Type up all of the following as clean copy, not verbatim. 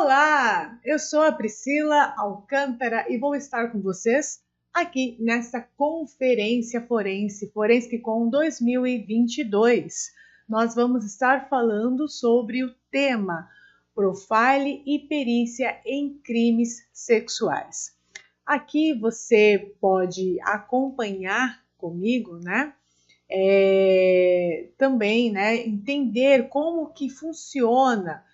Olá, eu sou a Priscila Alcântara e vou estar com vocês aqui nesta Conferência Forense, ForenseCon 2022. Nós vamos estar falando sobre o tema Profile e Perícia em Crimes Sexuais. Aqui você pode acompanhar comigo, né? Também, né, entender como que funciona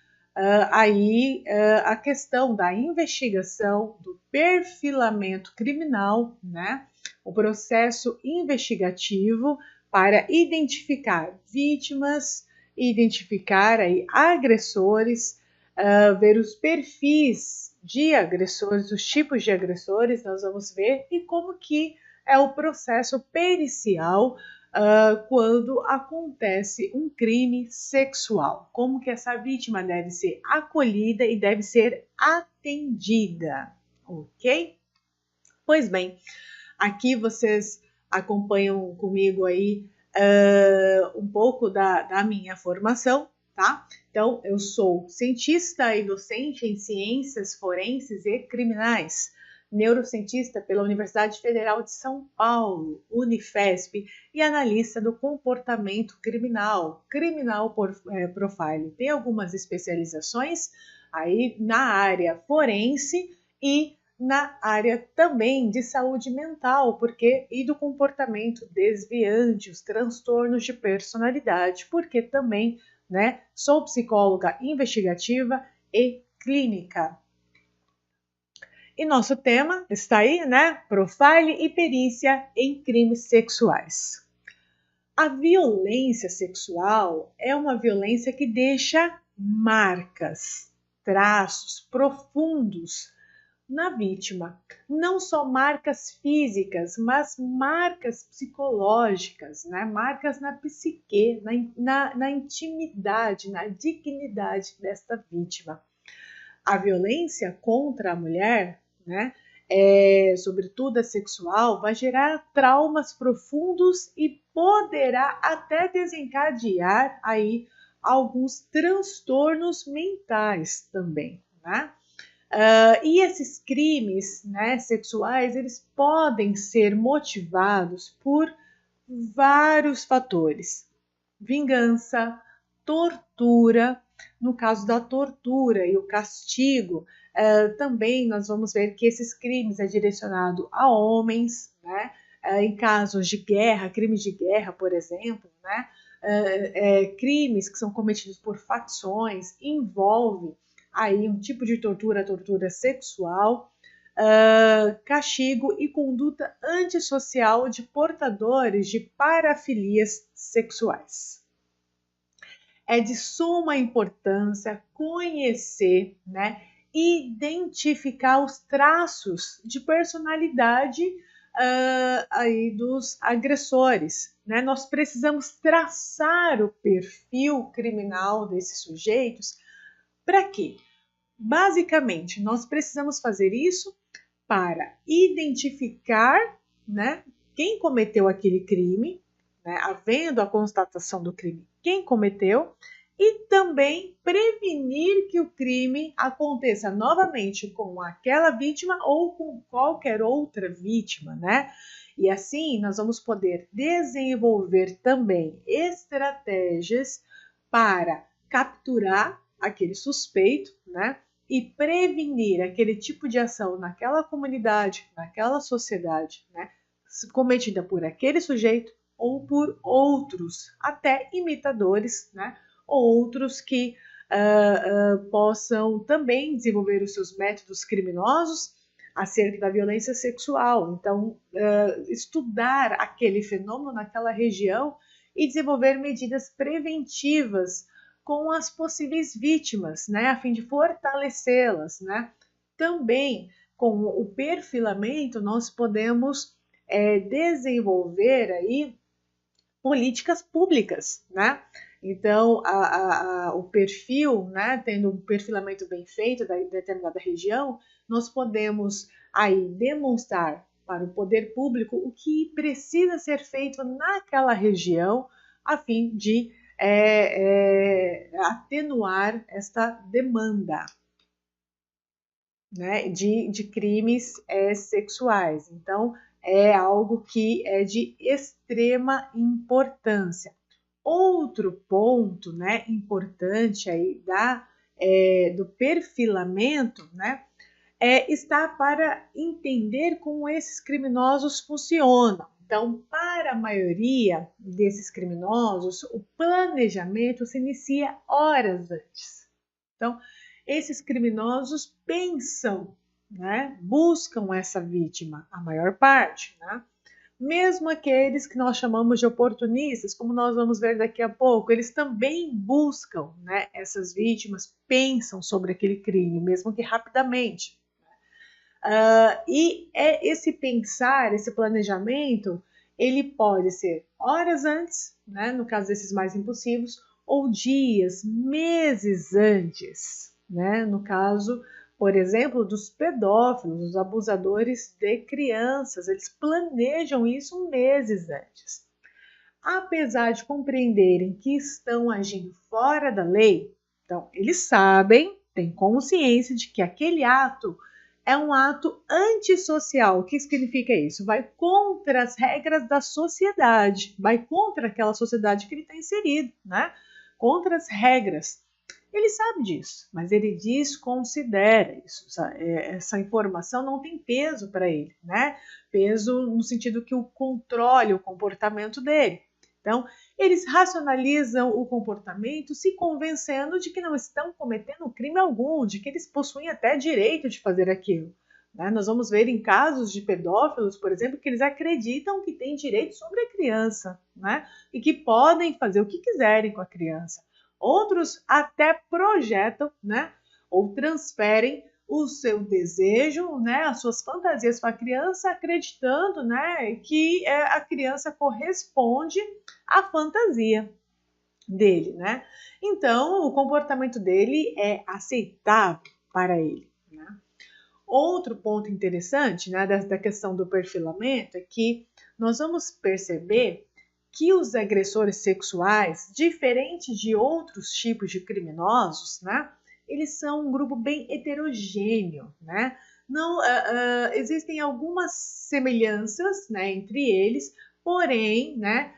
a questão da investigação, do perfilamento criminal, né, o processo investigativo para identificar vítimas, identificar aí agressores, ver os perfis de agressores, os tipos de agressores, nós vamos ver, e como que é o processo pericial quando acontece um crime sexual. Como que essa vítima deve ser acolhida e deve ser atendida, ok? Pois bem, aqui vocês acompanham comigo aí um pouco da minha formação, tá? Então, eu sou cientista e docente em ciências forenses e criminais, neurocientista pela Universidade Federal de São Paulo, Unifesp, e analista do comportamento criminal, profile. Tem algumas especializações aí na área forense e na área também de saúde mental, e do comportamento desviante, os transtornos de personalidade, porque também, né, sou psicóloga investigativa e clínica. E nosso tema está aí, né? Profile e perícia em crimes sexuais. A violência sexual é uma violência que deixa marcas, traços profundos na vítima. Não só marcas físicas, mas marcas psicológicas, né? Marcas na psique, na intimidade, na dignidade desta vítima. A violência contra a mulher, né, sobretudo a sexual, vai gerar traumas profundos e poderá até desencadear aí alguns transtornos mentais também, né? E esses crimes, né, sexuais, eles podem ser motivados por vários fatores: vingança, tortura. No caso da tortura e o castigo, também nós vamos ver que esses crimes é direcionado a homens, né? Em casos de guerra, crimes de guerra, por exemplo, né? Crimes que são cometidos por facções, envolve aí um tipo de tortura, a tortura sexual, castigo e conduta antissocial de portadores de parafilias sexuais. É de suma importância conhecer, né, identificar os traços de personalidade aí dos agressores, né? Nós precisamos traçar o perfil criminal desses sujeitos. Para quê? Basicamente, nós precisamos fazer isso para identificar, né, quem cometeu aquele crime, né, havendo a constatação do crime, quem cometeu, e também prevenir que o crime aconteça novamente com aquela vítima ou com qualquer outra vítima, né? E assim nós vamos poder desenvolver também estratégias para capturar aquele suspeito, né? E prevenir aquele tipo de ação naquela comunidade, naquela sociedade, né? Cometida por aquele sujeito ou por outros, até imitadores, né? Ou outros que possam também desenvolver os seus métodos criminosos acerca da violência sexual. Então, estudar aquele fenômeno naquela região e desenvolver medidas preventivas com as possíveis vítimas, né, a fim de fortalecê-las, né? Também com o perfilamento nós podemos desenvolver aí políticas públicas, né? Então, o perfil, né, tendo um perfilamento bem feito da determinada região, nós podemos aí demonstrar para o poder público o que precisa ser feito naquela região a fim de atenuar esta demanda. né, de crimes sexuais. Então, é algo que é de extrema importância. Outro ponto, né, importante aí do perfilamento, né, está para entender como esses criminosos funcionam. Então, para a maioria desses criminosos, o planejamento se inicia horas antes. Então, esses criminosos pensam, né, buscam essa vítima, a maior parte, né? Mesmo aqueles que nós chamamos de oportunistas, como nós vamos ver daqui a pouco, eles também buscam, né, essas vítimas, pensam sobre aquele crime, mesmo que rapidamente. E esse pensar, esse planejamento, ele pode ser horas antes, né, no caso desses mais impulsivos, ou dias, meses antes, né, no caso, por exemplo, dos pedófilos, dos abusadores de crianças, eles planejam isso meses antes. Apesar de compreenderem que estão agindo fora da lei, então eles sabem, têm consciência de que aquele ato é um ato antissocial. O que significa isso? Vai contra as regras da sociedade, vai contra aquela sociedade que ele está inserido, né? Contra as regras. Ele sabe disso, mas ele desconsidera isso. Essa informação não tem peso para ele, né? Peso no sentido que o controle o comportamento dele. Então, eles racionalizam o comportamento, se convencendo de que não estão cometendo crime algum, de que eles possuem até direito de fazer aquilo. Né? Nós vamos ver em casos de pedófilos, por exemplo, que eles acreditam que têm direito sobre a criança, né? E que podem fazer o que quiserem com a criança. Outros até projetam, né? Ou transferem o seu desejo, né, as suas fantasias para a criança, acreditando, né, que a criança corresponde à fantasia dele, né? Então, o comportamento dele é aceitável para ele, né? Outro ponto interessante, né, da questão do perfilamento é que nós vamos perceber que os agressores sexuais, diferente de outros tipos de criminosos, né, eles são um grupo bem heterogêneo, né? Não existem algumas semelhanças, né, entre eles, porém, né,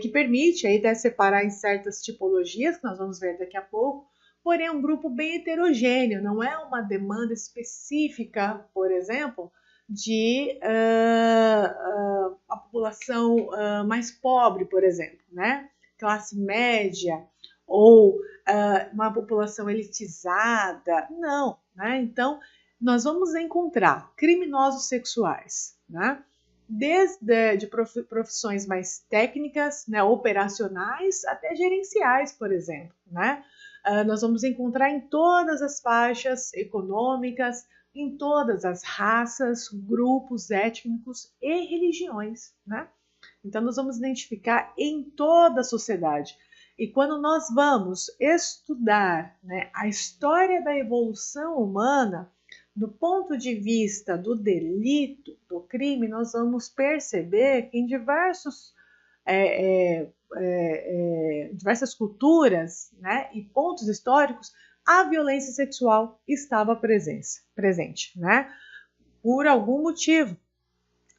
que permite aí até separar em certas tipologias que nós vamos ver daqui a pouco. Porém, é um grupo bem heterogêneo, não é uma demanda específica, por exemplo, de a população mais pobre, por exemplo, né? Classe média ou uma população elitizada. Não, né? Então, nós vamos encontrar criminosos sexuais, né? Desde de profissões mais técnicas, né, operacionais, até gerenciais, por exemplo, né? Nós vamos encontrar em todas as faixas econômicas, em todas as raças, grupos étnicos e religiões, né? Então, nós vamos identificar em toda a sociedade. E quando nós vamos estudar, né, a história da evolução humana, do ponto de vista do delito, do crime, nós vamos perceber que em diversas culturas, né, e pontos históricos, a violência sexual estava presente, né? Por algum motivo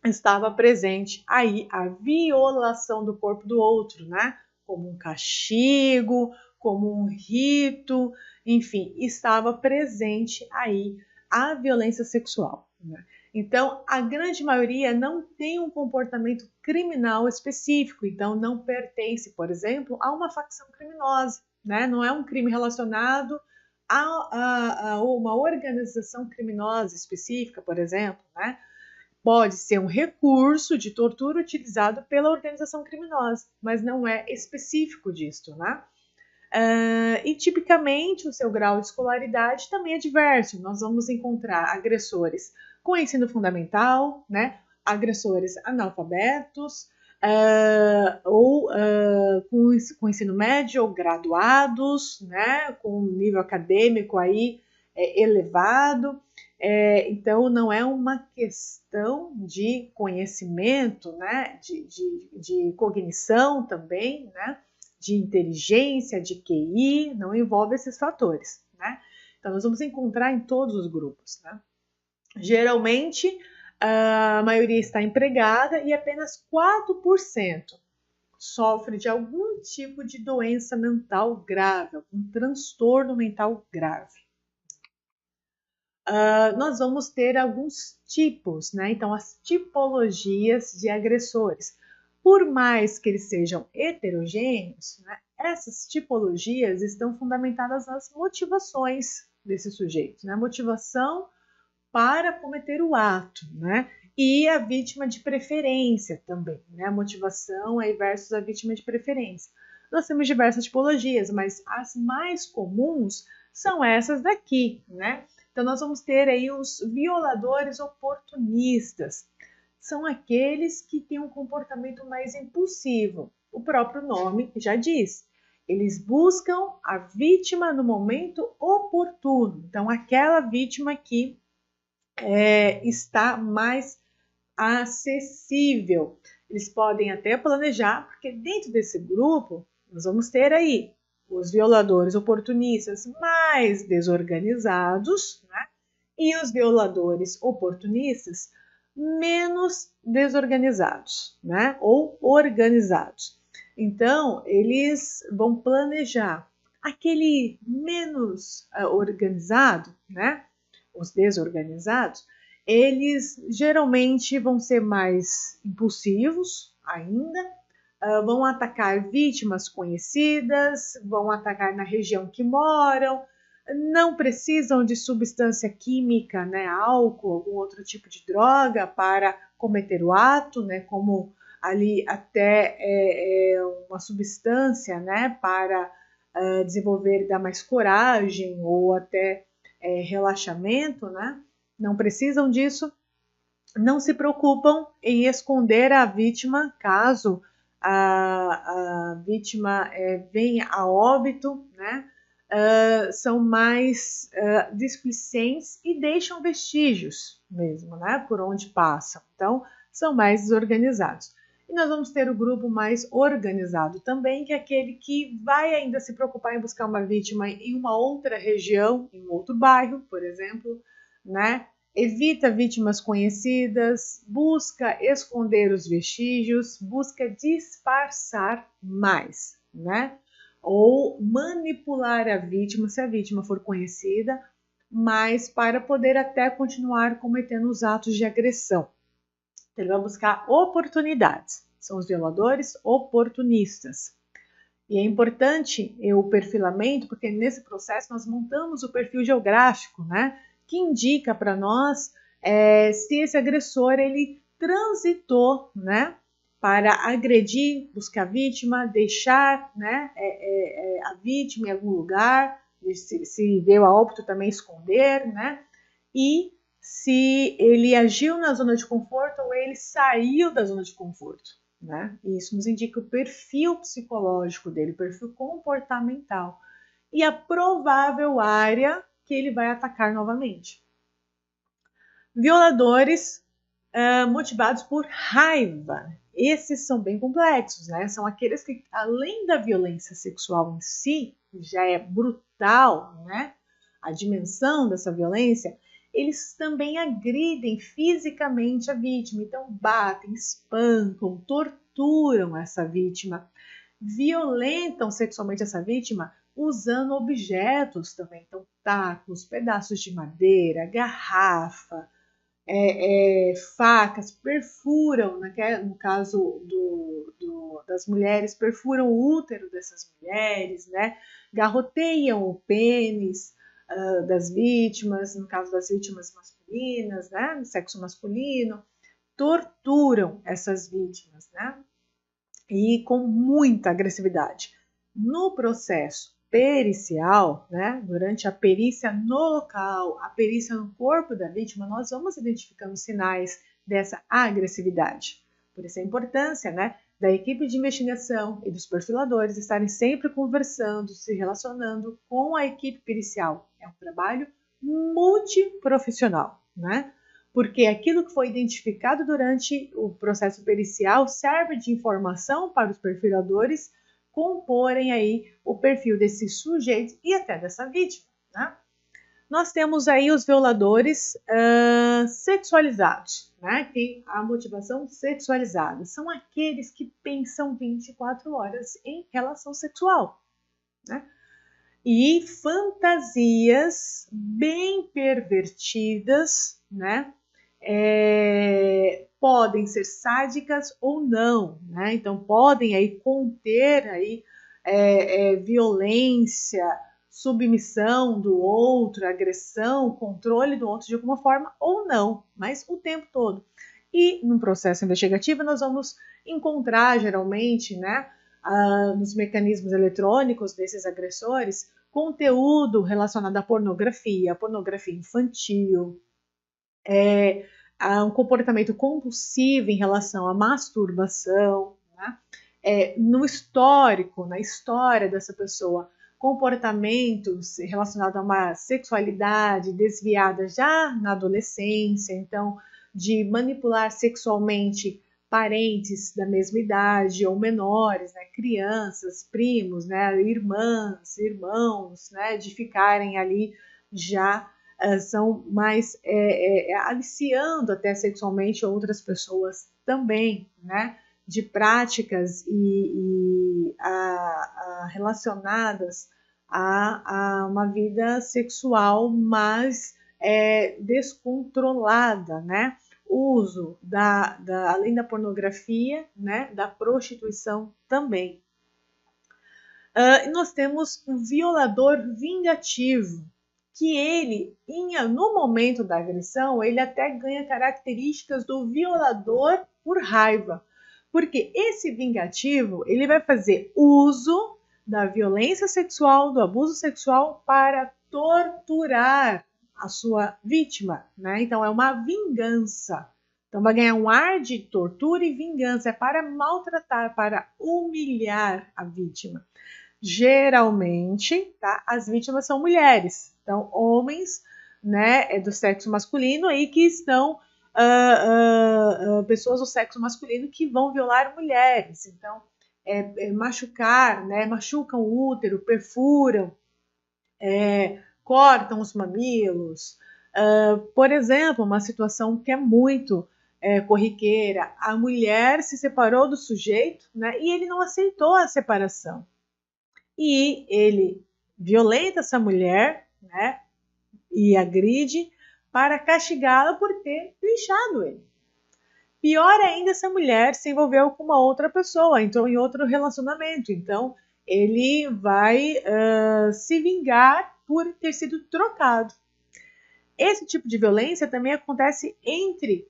estava presente aí a violação do corpo do outro, né? Como um castigo, como um rito, enfim, estava presente aí a violência sexual, né? Então, a grande maioria não tem um comportamento criminal específico, então não pertence, por exemplo, a uma facção criminosa, né? Não é um crime relacionado a uma organização criminosa específica, por exemplo, né? Pode ser um recurso de tortura utilizado pela organização criminosa, mas não é específico disto, né? E tipicamente o seu grau de escolaridade também é diverso. Nós vamos encontrar agressores com ensino fundamental, né? Agressores analfabetos, com ensino médio ou graduados, né? Com um nível acadêmico aí elevado. Então, não é uma questão de conhecimento, né? De cognição também, né? De inteligência, de QI, não envolve esses fatores, né? Então, nós vamos encontrar em todos os grupos, né? Geralmente, a maioria está empregada e apenas 4% sofre de algum tipo de doença mental grave, algum transtorno mental grave. Nós vamos ter alguns tipos, né? Então, as tipologias de agressores. Por mais que eles sejam heterogêneos, né, essas tipologias estão fundamentadas nas motivações desses sujeitos, né? Motivação para cometer o ato, né? E a vítima de preferência também, né? A motivação aí versus a vítima de preferência. Nós temos diversas tipologias, mas as mais comuns são essas daqui, né? Então, nós vamos ter aí os violadores oportunistas. São aqueles que têm um comportamento mais impulsivo. O próprio nome já diz. Eles buscam a vítima no momento oportuno. Então, aquela vítima que está mais acessível. Eles podem até planejar, porque dentro desse grupo, nós vamos ter aí os violadores oportunistas mais desorganizados, né? E os violadores oportunistas menos desorganizados, né? Ou organizados. Então, eles vão planejar. Aquele menos organizado, né? Os desorganizados, eles geralmente vão ser mais impulsivos ainda, vão atacar vítimas conhecidas, vão atacar na região que moram, não precisam de substância química, né, álcool, algum outro tipo de droga para cometer o ato, né, como ali até uma substância, né, para desenvolver, dar mais coragem ou até relaxamento, né? Não precisam disso, não se preocupam em esconder a vítima caso a vítima venha a óbito, né? São mais displicentes e deixam vestígios mesmo, né? Por onde passam. Então, são mais desorganizados. E nós vamos ter o grupo mais organizado também, que é aquele que vai ainda se preocupar em buscar uma vítima em uma outra região, em um outro bairro, por exemplo, né? Evita vítimas conhecidas, busca esconder os vestígios, busca disfarçar mais, né? Ou manipular a vítima, se a vítima for conhecida, mas para poder até continuar cometendo os atos de agressão. Ele vai buscar oportunidades. São os violadores oportunistas. E é importante o perfilamento, porque nesse processo nós montamos o perfil geográfico, né? Que indica para nós se esse agressor ele transitou, né? Para agredir, buscar a vítima, deixar, né, a vítima em algum lugar, se veio a óbito também esconder, né? E se ele agiu na zona de conforto ou ele saiu da zona de conforto, né? E isso nos indica o perfil psicológico dele, o perfil comportamental e a provável área que ele vai atacar novamente. Violadores motivados por raiva. Esses são bem complexos, né? São aqueles que, além da violência sexual em si, que já é brutal, né? A dimensão dessa violência, eles também agridem fisicamente a vítima. Então, batem, espancam, torturam essa vítima, violentam sexualmente essa vítima usando objetos também. Então, tacos, pedaços de madeira, garrafa, facas, perfuram, né, no caso das mulheres, perfuram o útero dessas mulheres, né, garroteiam o pênis das vítimas, no caso das vítimas masculinas, né, do sexo masculino, torturam essas vítimas, né, e com muita agressividade. No processo pericial, né, durante a perícia no local, a perícia no corpo da vítima, nós vamos identificando sinais dessa agressividade. Por isso a importância, né, da equipe de investigação e dos perfiladores estarem sempre conversando, se relacionando com a equipe pericial. É um trabalho multiprofissional, né? Porque aquilo que foi identificado durante o processo pericial serve de informação para os perfiladores comporem aí o perfil desse sujeito e até dessa vítima, né? Nós temos aí os violadores sexualizados, né? Tem a motivação sexualizada. São aqueles que pensam 24 horas em relação sexual, né? E fantasias bem pervertidas, né? Podem ser sádicas ou não, né? Então podem aí conter aí violência, submissão do outro, agressão, controle do outro de alguma forma ou não, mas o tempo todo. E no processo investigativo nós vamos encontrar geralmente, né, nos mecanismos eletrônicos desses agressores, conteúdo relacionado à pornografia infantil, um comportamento compulsivo em relação à masturbação, né? No histórico, na história dessa pessoa, comportamentos relacionados a uma sexualidade desviada já na adolescência, então de manipular sexualmente parentes da mesma idade ou menores, né, crianças, primos, né, irmãs, irmãos, né, de ficarem ali já são mais aliciando até sexualmente outras pessoas também, né, de práticas relacionadas a uma vida sexual mais descontrolada, né? Uso além da pornografia, né, da prostituição também. Nós temos um violador vingativo, que ele, no momento da agressão, ele até ganha características do violador por raiva, porque esse vingativo, ele vai fazer uso da violência sexual, do abuso sexual para torturar a sua vítima, né? Então é uma vingança. Então vai ganhar um ar de tortura e vingança, é para maltratar, para humilhar a vítima. Geralmente, tá, as vítimas são mulheres, então homens, né, do sexo masculino aí que estão pessoas do sexo masculino que vão violar mulheres, então machucar, né, machucam o útero, perfuram, cortam os mamilos. Por exemplo, uma situação que é muito corriqueira, a mulher se separou do sujeito, né, e ele não aceitou a separação. E ele violenta essa mulher, né, e agride para castigá-la por ter deixado ele. Pior ainda, essa mulher se envolveu com uma outra pessoa, entrou em outro relacionamento. Então, ele vai se vingar por ter sido trocado. Esse tipo de violência também acontece entre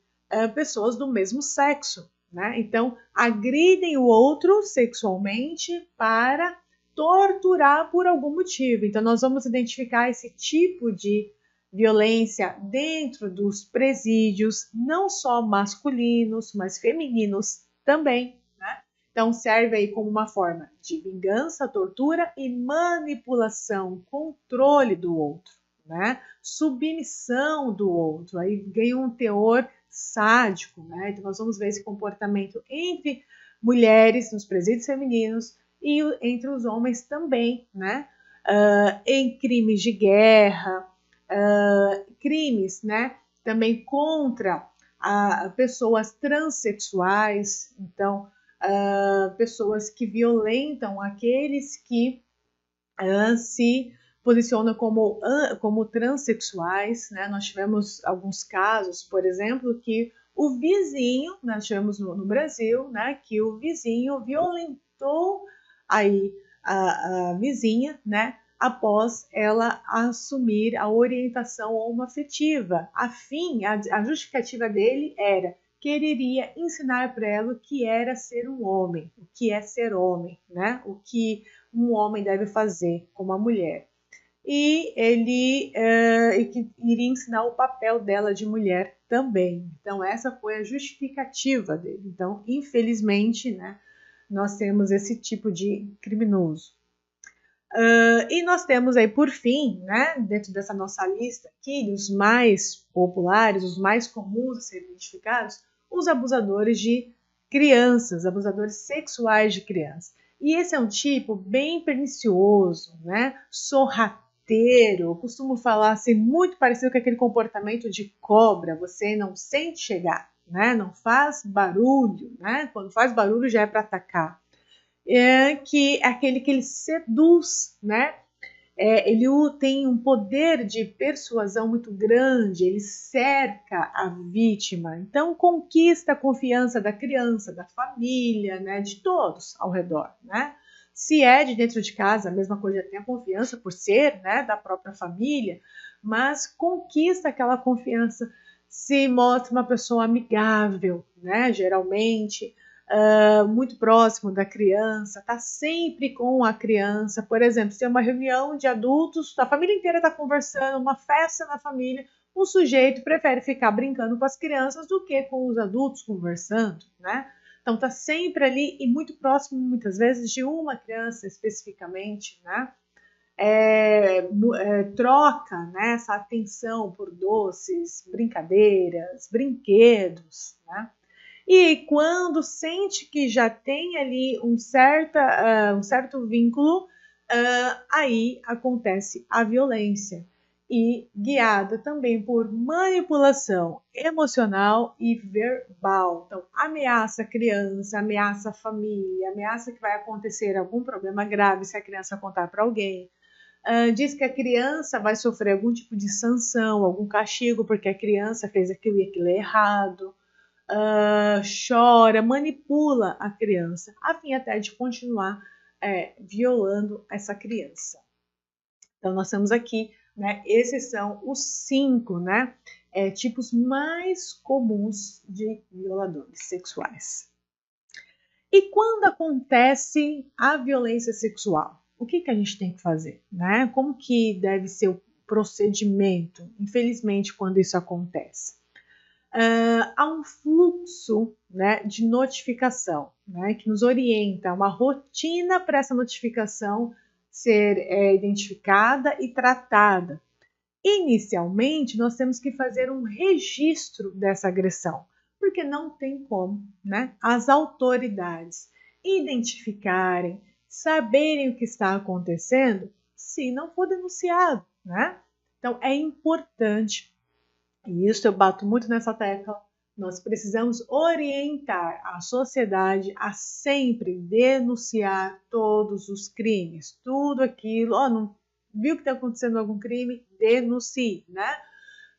pessoas do mesmo sexo, né? Então, agridem o outro sexualmente para torturar por algum motivo. Então, nós vamos identificar esse tipo de violência dentro dos presídios, não só masculinos, mas femininos também, né? Então, serve aí como uma forma de vingança, tortura e manipulação, controle do outro, né? Submissão do outro, aí ganha um teor sádico, né? Então, nós vamos ver esse comportamento entre mulheres nos presídios femininos e entre os homens também, né? Em crimes de guerra, crimes, né? Também contra pessoas transexuais, então pessoas que violentam aqueles que se posicionam como transexuais, né? Nós tivemos alguns casos, por exemplo, que o vizinho, nós tivemos no Brasil, né? Que o vizinho violentou aí a vizinha, né? Após ela assumir a orientação homoafetiva. A justificativa dele era que ele iria ensinar para ela o que era ser um homem, o que é ser homem, né? O que um homem deve fazer com uma mulher. E ele iria ensinar o papel dela de mulher também. Então, essa foi a justificativa dele. Então, infelizmente, né, nós temos esse tipo de criminoso. E nós temos aí, por fim, né, dentro dessa nossa lista aqui, os mais populares, os mais comuns a serem identificados, os abusadores de crianças, abusadores sexuais de crianças. E esse é um tipo bem pernicioso, né, sorrateiro, rasteiro. Eu costumo falar assim, muito parecido com aquele comportamento de cobra. Você não sente chegar, né? Não faz barulho, né? Quando faz barulho já é para atacar. Que é aquele que ele seduz, né? Ele tem um poder de persuasão muito grande, ele cerca a vítima, então conquista a confiança da criança, da família, né, de todos ao redor, né? Se é de dentro de casa, a mesma coisa, já tem a confiança por ser, né, da própria família, mas conquista aquela confiança, se mostra uma pessoa amigável, né, geralmente, muito próximo da criança, está sempre com a criança. Por exemplo, se é uma reunião de adultos, a família inteira está conversando, uma festa na família, o sujeito prefere ficar brincando com as crianças do que com os adultos conversando, né? Então está sempre ali e muito próximo, muitas vezes, de uma criança especificamente, né? Troca, né, essa atenção por doces, brincadeiras, brinquedos, né? E quando sente que já tem ali um certo vínculo, aí acontece a violência. E guiada também por manipulação emocional e verbal. Então, ameaça a criança, ameaça a família, ameaça que vai acontecer algum problema grave se a criança contar para alguém. Diz que a criança vai sofrer algum tipo de sanção, algum castigo, porque a criança fez aquilo e aquilo é errado. Chora, manipula a criança, a fim até de continuar violando essa criança. Então, nós temos aqui, né, esses são os 5, né, tipos mais comuns de violadores sexuais. E quando acontece a violência sexual, o que a gente tem que fazer, né? Como que deve ser o procedimento, infelizmente, quando isso acontece? Há um fluxo, né, de notificação, né, que nos orienta, uma rotina para essa notificação ser identificada e tratada. Inicialmente, nós temos que fazer um registro dessa agressão, porque não tem como, né, as autoridades identificarem, saberem o que está acontecendo se não for denunciado, né? Então, é importante. E isso eu bato muito nessa tecla. Nós precisamos orientar a sociedade a sempre denunciar todos os crimes, tudo aquilo. Não viu que está acontecendo algum crime? Denuncie, né?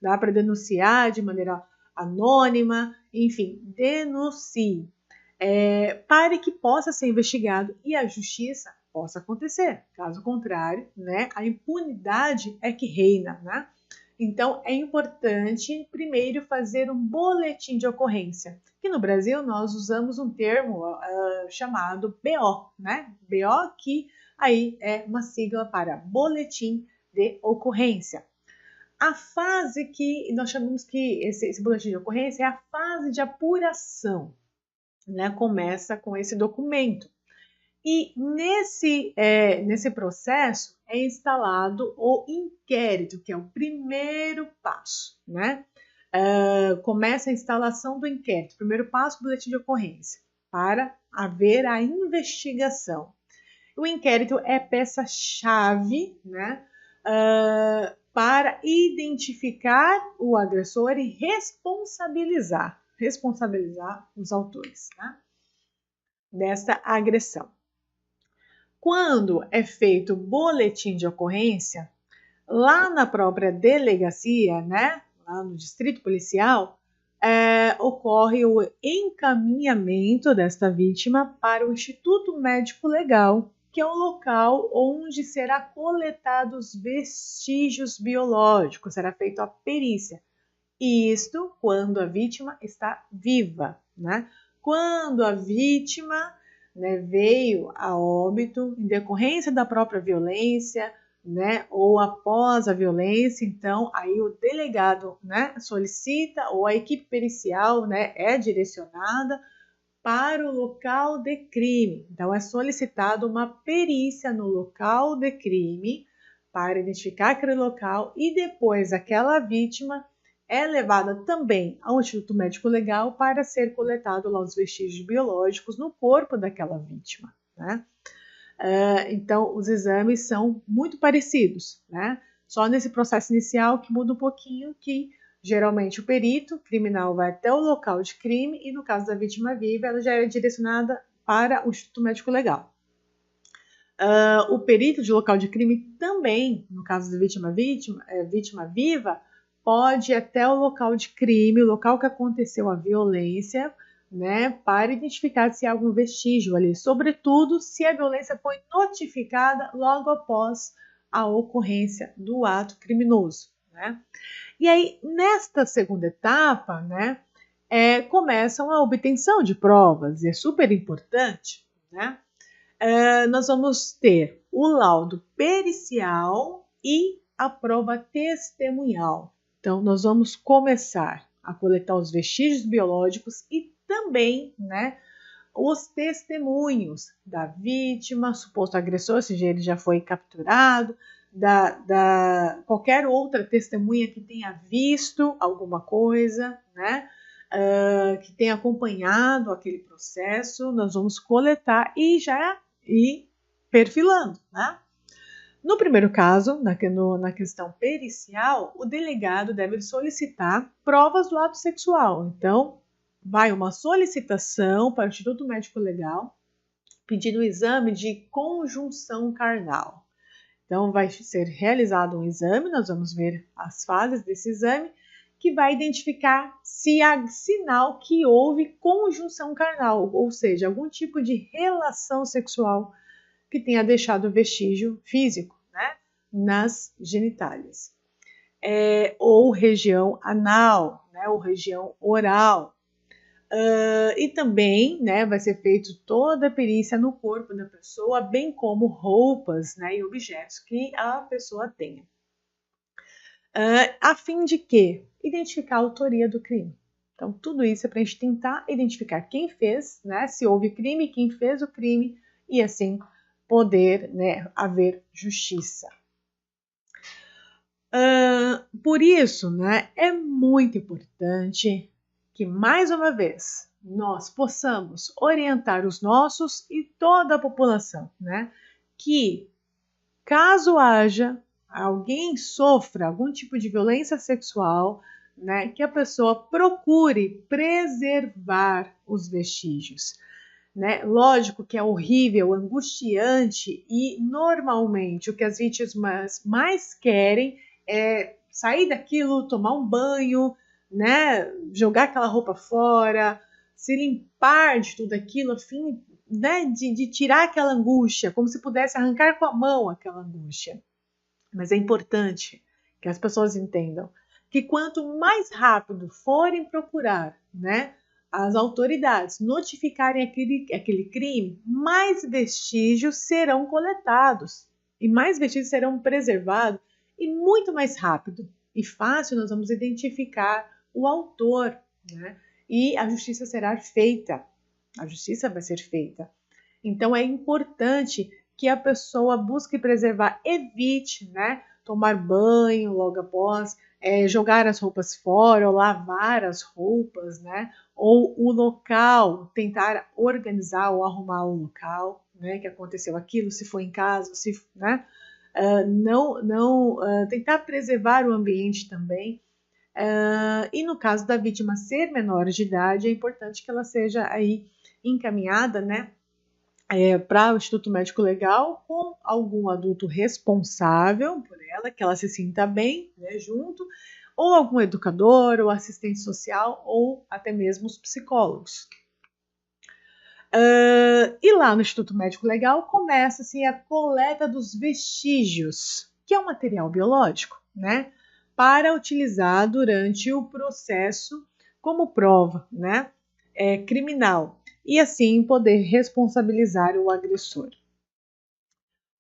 Dá para denunciar de maneira anônima, enfim, denuncie. Para que possa ser investigado e a justiça possa acontecer. Caso contrário, né, a impunidade é que reina, né? Então, é importante, primeiro, fazer um boletim de ocorrência, que no Brasil nós usamos um termo chamado BO, né? BO, que aí é uma sigla para Boletim de Ocorrência. A fase que nós chamamos que esse boletim de ocorrência é a fase de apuração, né? Começa com esse documento. E nesse processo é instalado o inquérito, que é o primeiro passo, né? Começa a instalação do inquérito, primeiro passo, boletim de ocorrência, para haver a investigação. O inquérito é peça-chave, né? Para identificar o agressor e responsabilizar os autores, né, desta agressão. Quando é feito o boletim de ocorrência, lá na própria delegacia, né, lá no distrito policial, ocorre o encaminhamento desta vítima para o Instituto Médico Legal, que é o local onde será coletados os vestígios biológicos, será feita a perícia. Isto quando a vítima está viva, né? Quando a vítima, né, veio a óbito em decorrência da própria violência, né, ou após a violência, então aí o delegado, né, solicita, ou a equipe pericial, né, é direcionada para o local de crime. Então é solicitado uma perícia no local de crime para identificar aquele local e depois aquela vítima é levada também ao Instituto Médico Legal para ser coletado lá os vestígios biológicos no corpo daquela vítima, né? Então, os exames são muito parecidos, né? Só nesse processo inicial que muda um pouquinho, que geralmente o perito criminal vai até o local de crime e no caso da vítima viva, ela já é direcionada para o Instituto Médico Legal. O perito de local de crime também, no caso da vítima viva, pode ir até o local de crime, o local que aconteceu a violência, né, para identificar se há algum vestígio ali, sobretudo se a violência foi notificada logo após a ocorrência do ato criminoso, né? E aí, nesta segunda etapa, né, começam a obtenção de provas, e é super importante, né? Nós vamos ter o laudo pericial e a prova testemunhal. Então, nós vamos começar a coletar os vestígios biológicos e também, né, os testemunhos da vítima, suposto agressor, seja ele já foi capturado, da qualquer outra testemunha que tenha visto alguma coisa, né, que tenha acompanhado aquele processo, nós vamos coletar e já ir perfilando, né? No primeiro caso, na questão pericial, o delegado deve solicitar provas do ato sexual. Então, vai uma solicitação para o Instituto Médico Legal pedindo o exame de conjunção carnal. Então, vai ser realizado um exame, nós vamos ver as fases desse exame, que vai identificar se há sinal que houve conjunção carnal, ou seja, algum tipo de relação sexual que tenha deixado vestígio físico, né, nas genitálias. Ou região anal, né, ou região oral. E também, né, vai ser feito toda a perícia no corpo da pessoa, bem como roupas, né, e objetos que a pessoa tenha. A fim de quê? Identificar a autoria do crime. Então, tudo isso é para a gente tentar identificar quem fez, né, se houve crime, quem fez o crime, e assim poder, né, haver justiça. Por isso, né, é muito importante que, mais uma vez, nós possamos orientar os nossos e toda a população, né, que caso haja alguém sofra algum tipo de violência sexual, né, que a pessoa procure preservar os vestígios. Né? Lógico que é horrível, angustiante e normalmente o que as vítimas mais querem é sair daquilo, tomar um banho, né? Jogar aquela roupa fora, se limpar de tudo aquilo, a fim, né, de tirar aquela angústia, como se pudesse arrancar com a mão aquela angústia. Mas é importante que as pessoas entendam que quanto mais rápido forem procurar, né, as autoridades notificarem aquele crime, mais vestígios serão coletados e mais vestígios serão preservados e muito mais rápido e fácil nós vamos identificar o autor, né? E a justiça será feita. A justiça vai ser feita. Então é importante que a pessoa busque preservar, evite, né, tomar banho logo após, jogar as roupas fora ou lavar as roupas, né, ou o local, tentar organizar ou arrumar o local, né, que aconteceu aquilo, se foi em casa, se, né, tentar preservar o ambiente também. E no caso da vítima ser menor de idade, é importante que ela seja aí encaminhada, né, para o Instituto Médico Legal com algum adulto responsável por ela, que ela se sinta bem, né, junto, ou algum educador, ou assistente social, ou até mesmo os psicólogos. E lá no Instituto Médico Legal começa assim, a coleta dos vestígios, que é um material biológico, né, para utilizar durante o processo como prova, né, criminal, e assim poder responsabilizar o agressor.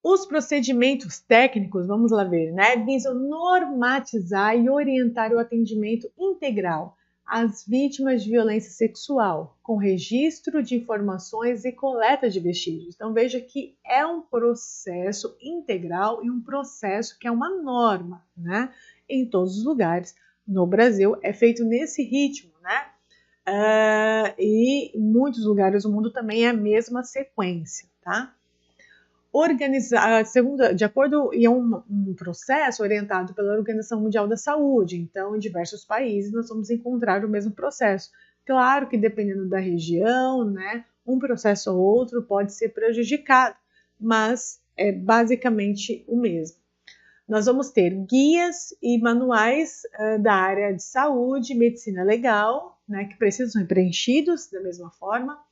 Os procedimentos técnicos, vamos lá ver, né, visam normatizar e orientar o atendimento integral às vítimas de violência sexual, com registro de informações e coleta de vestígios. Então veja que é um processo integral e um processo que é uma norma, né, em todos os lugares. No Brasil é feito nesse ritmo, né? E em muitos lugares do mundo também é a mesma sequência, tá? de acordo em um processo orientado pela Organização Mundial da Saúde. Então, em diversos países nós vamos encontrar o mesmo processo. Claro que dependendo da região, né, um processo ou outro pode ser prejudicado, mas é basicamente o mesmo. Nós vamos ter guias e manuais da área de saúde e medicina legal, né, que precisam ser preenchidos da mesma forma,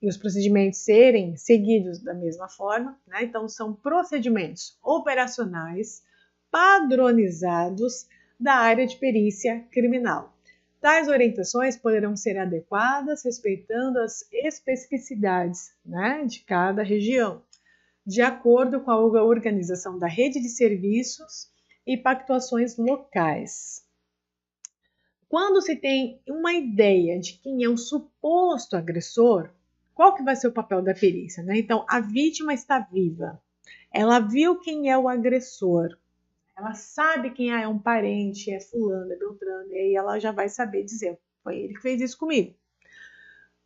e os procedimentos serem seguidos da mesma forma, né? Então, são procedimentos operacionais padronizados da área de perícia criminal. Tais orientações poderão ser adequadas respeitando as especificidades, né, de cada região, de acordo com a organização da rede de serviços e pactuações locais. Quando se tem uma ideia de quem é o suposto agressor, qual que vai ser o papel da perícia, né? Então, a vítima está viva, ela viu quem é o agressor, ela sabe quem é um parente, é fulano, é beltrano, e aí ela já vai saber dizer, foi ele que fez isso comigo.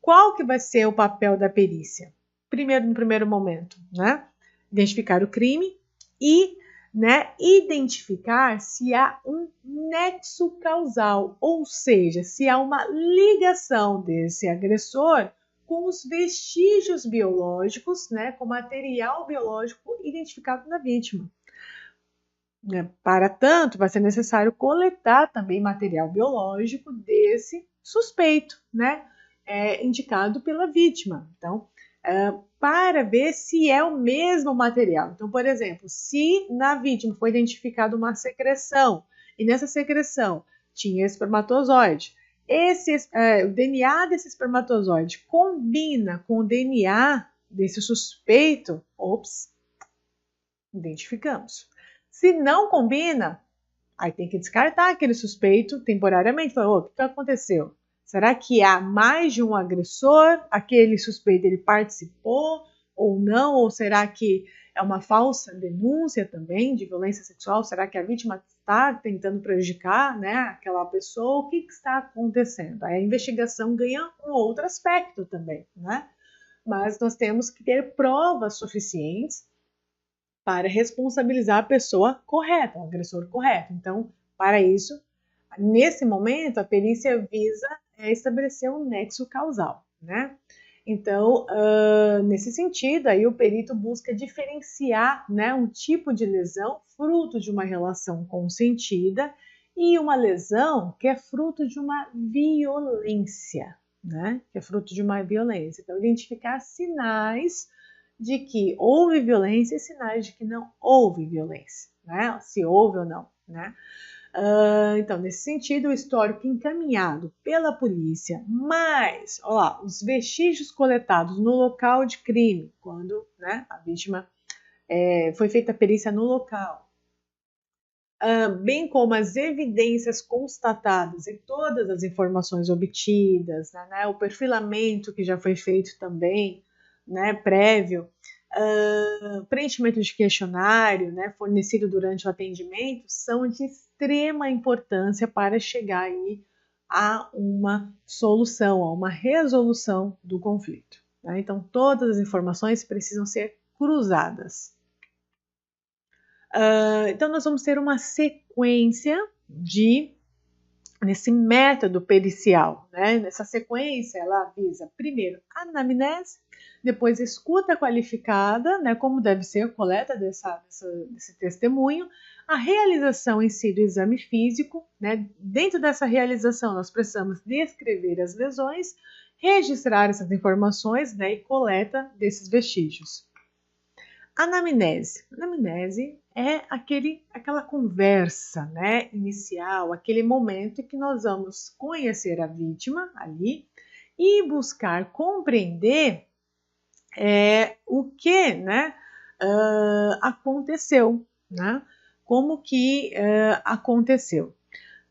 Qual que vai ser o papel da perícia? No primeiro momento, né? Identificar o crime e, né, identificar se há um nexo causal, ou seja, se há uma ligação desse agressor com os vestígios biológicos, né, com material biológico identificado na vítima. Para tanto, vai ser necessário coletar também material biológico desse suspeito, né, indicado pela vítima. Então, para ver se é o mesmo material. Então, por exemplo, se na vítima foi identificada uma secreção e nessa secreção tinha espermatozoide, o DNA desse espermatozoide combina com o DNA desse suspeito, identificamos. Se não combina, aí tem que descartar aquele suspeito temporariamente. O que aconteceu? Será que há mais de um agressor? Aquele suspeito ele participou ou não? Ou será que é uma falsa denúncia também de violência sexual? Será que a vítima está tentando prejudicar, né, aquela pessoa? O que está acontecendo? Aí a investigação ganha um outro aspecto também, né? Mas nós temos que ter provas suficientes para responsabilizar a pessoa correta, o agressor correto. Então, para isso, nesse momento, a perícia visa estabelecer um nexo causal, né? Então, nesse sentido, aí o perito busca diferenciar, né, um tipo de lesão fruto de uma relação consentida e uma lesão que é fruto de uma violência, né? Que é fruto de uma violência. Então, identificar sinais de que houve violência e sinais de que não houve violência, né? Se houve ou não, né? Então, nesse sentido, o histórico encaminhado pela polícia, mas, olha lá, os vestígios coletados no local de crime, quando, né, a vítima foi feita a perícia no local, bem como as evidências constatadas e todas as informações obtidas, né, o perfilamento que já foi feito também, né, prévio, preenchimento de questionário, né, fornecido durante o atendimento, são de extrema importância para chegar aí a uma solução, a uma resolução do conflito, né? Então, todas as informações precisam ser cruzadas. Então, nós vamos ter uma sequência nesse método pericial, né? Nessa sequência, ela visa primeiro a anamnese, depois escuta qualificada, né? Como deve ser a coleta desse testemunho, a realização em si do exame físico, né? Dentro dessa realização, nós precisamos descrever as lesões, registrar essas informações, né? E coleta desses vestígios. Anamnese. Anamnese é aquela conversa, né, inicial, aquele momento em que nós vamos conhecer a vítima ali e buscar compreender o que, né, aconteceu, né, como que aconteceu.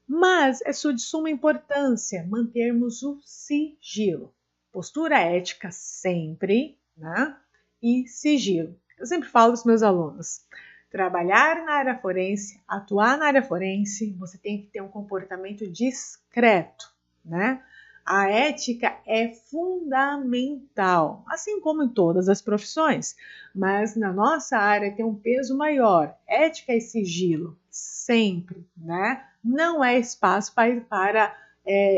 Mas é de suma importância mantermos o sigilo. Postura ética sempre, né, e sigilo. Eu sempre falo para os meus alunos, trabalhar na área forense, atuar na área forense, você tem que ter um comportamento discreto, né? A ética é fundamental, assim como em todas as profissões, mas na nossa área tem um peso maior. Ética e sigilo, sempre, né? Não é espaço para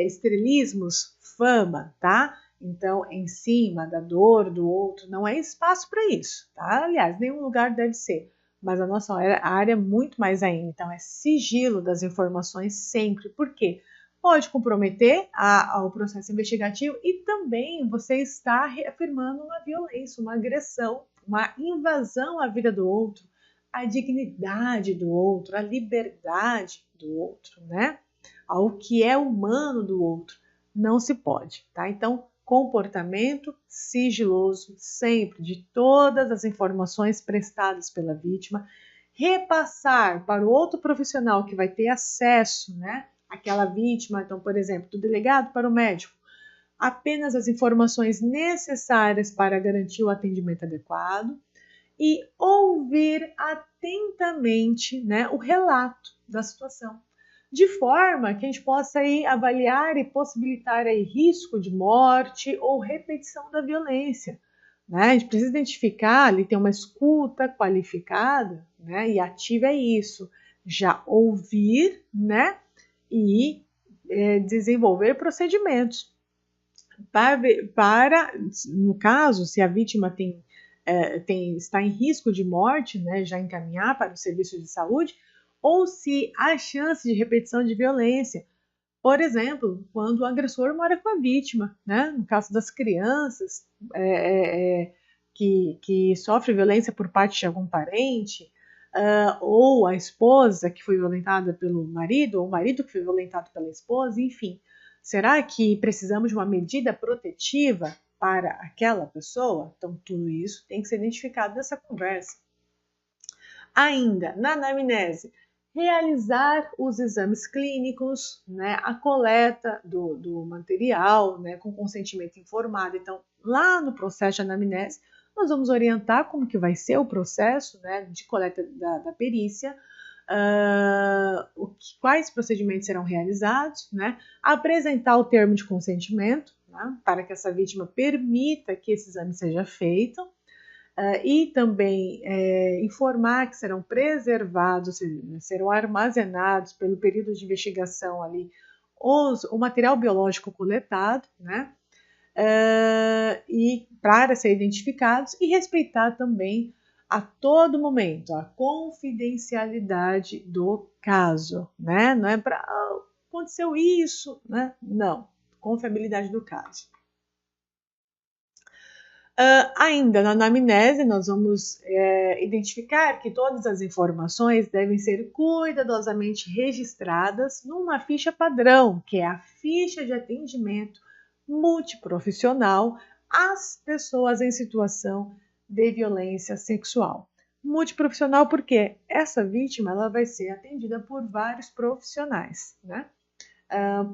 estrelismos, fama, tá? Então, em cima da dor do outro, não é espaço para isso, tá? Aliás, nenhum lugar deve ser, mas a nossa área é muito mais ainda. Então, é sigilo das informações sempre. Por quê? Pode comprometer ao processo investigativo e também você está reafirmando uma violência, uma agressão, uma invasão à vida do outro, à dignidade do outro, à liberdade do outro, né? Ao que é humano do outro. Não se pode, tá? Então, comportamento sigiloso sempre de todas as informações prestadas pela vítima, repassar para o outro profissional que vai ter acesso, né? Aquela vítima, então, por exemplo, do delegado para o médico, apenas as informações necessárias para garantir o atendimento adequado e ouvir atentamente, né, o relato da situação, de forma que a gente possa aí avaliar e possibilitar aí risco de morte ou repetição da violência. Né? A gente precisa identificar, ali tem uma escuta qualificada, né, e ativa é isso, já ouvir, né, e desenvolver procedimentos para, no caso, se a vítima está em risco de morte, né, já encaminhar para o serviço de saúde, ou se há chance de repetição de violência. Por exemplo, quando o agressor mora com a vítima, né, no caso das crianças que sofre violência por parte de algum parente, ou a esposa que foi violentada pelo marido, ou o marido que foi violentado pela esposa, enfim. Será que precisamos de uma medida protetiva para aquela pessoa? Então, tudo isso tem que ser identificado nessa conversa. Ainda, na anamnese, realizar os exames clínicos, né, a coleta do material, né, com consentimento informado. Então, lá no processo de anamnese, nós vamos orientar como que vai ser o processo, né, de coleta da perícia, quais procedimentos serão realizados, né, apresentar o termo de consentimento, né, para que essa vítima permita que esse exame seja feito, e também informar que serão preservados, serão armazenados pelo período de investigação ali o material biológico coletado, né? E para ser identificados e respeitar também a todo momento a confidencialidade do caso, né? Não é para aconteceu isso, né? Não, confiabilidade do caso. Ainda na anamnese, nós vamos identificar que todas as informações devem ser cuidadosamente registradas numa ficha padrão, que é a ficha de atendimento multiprofissional às pessoas em situação de violência sexual. Multiprofissional porque essa vítima ela vai ser atendida por vários profissionais, né?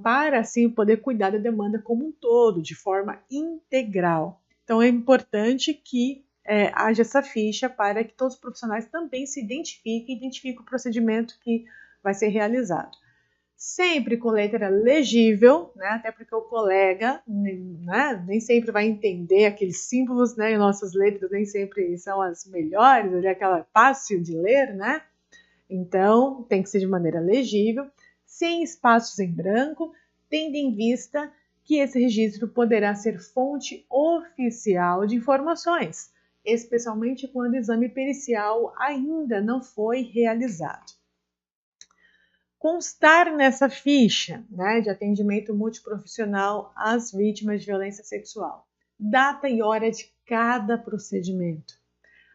Para assim poder cuidar da demanda como um todo, de forma integral. Então é importante que haja essa ficha para que todos os profissionais também se identifiquem o procedimento que vai ser realizado. Sempre com letra legível, né, até porque o colega né, nem sempre vai entender aqueles símbolos, né, e nossas letras nem sempre são as melhores, ali aquela fácil de ler, né? Então tem que ser de maneira legível, sem espaços em branco, tendo em vista que esse registro poderá ser fonte oficial de informações, especialmente quando o exame pericial ainda não foi realizado. Constar nessa ficha, né, de atendimento multiprofissional às vítimas de violência sexual, data e hora de cada procedimento,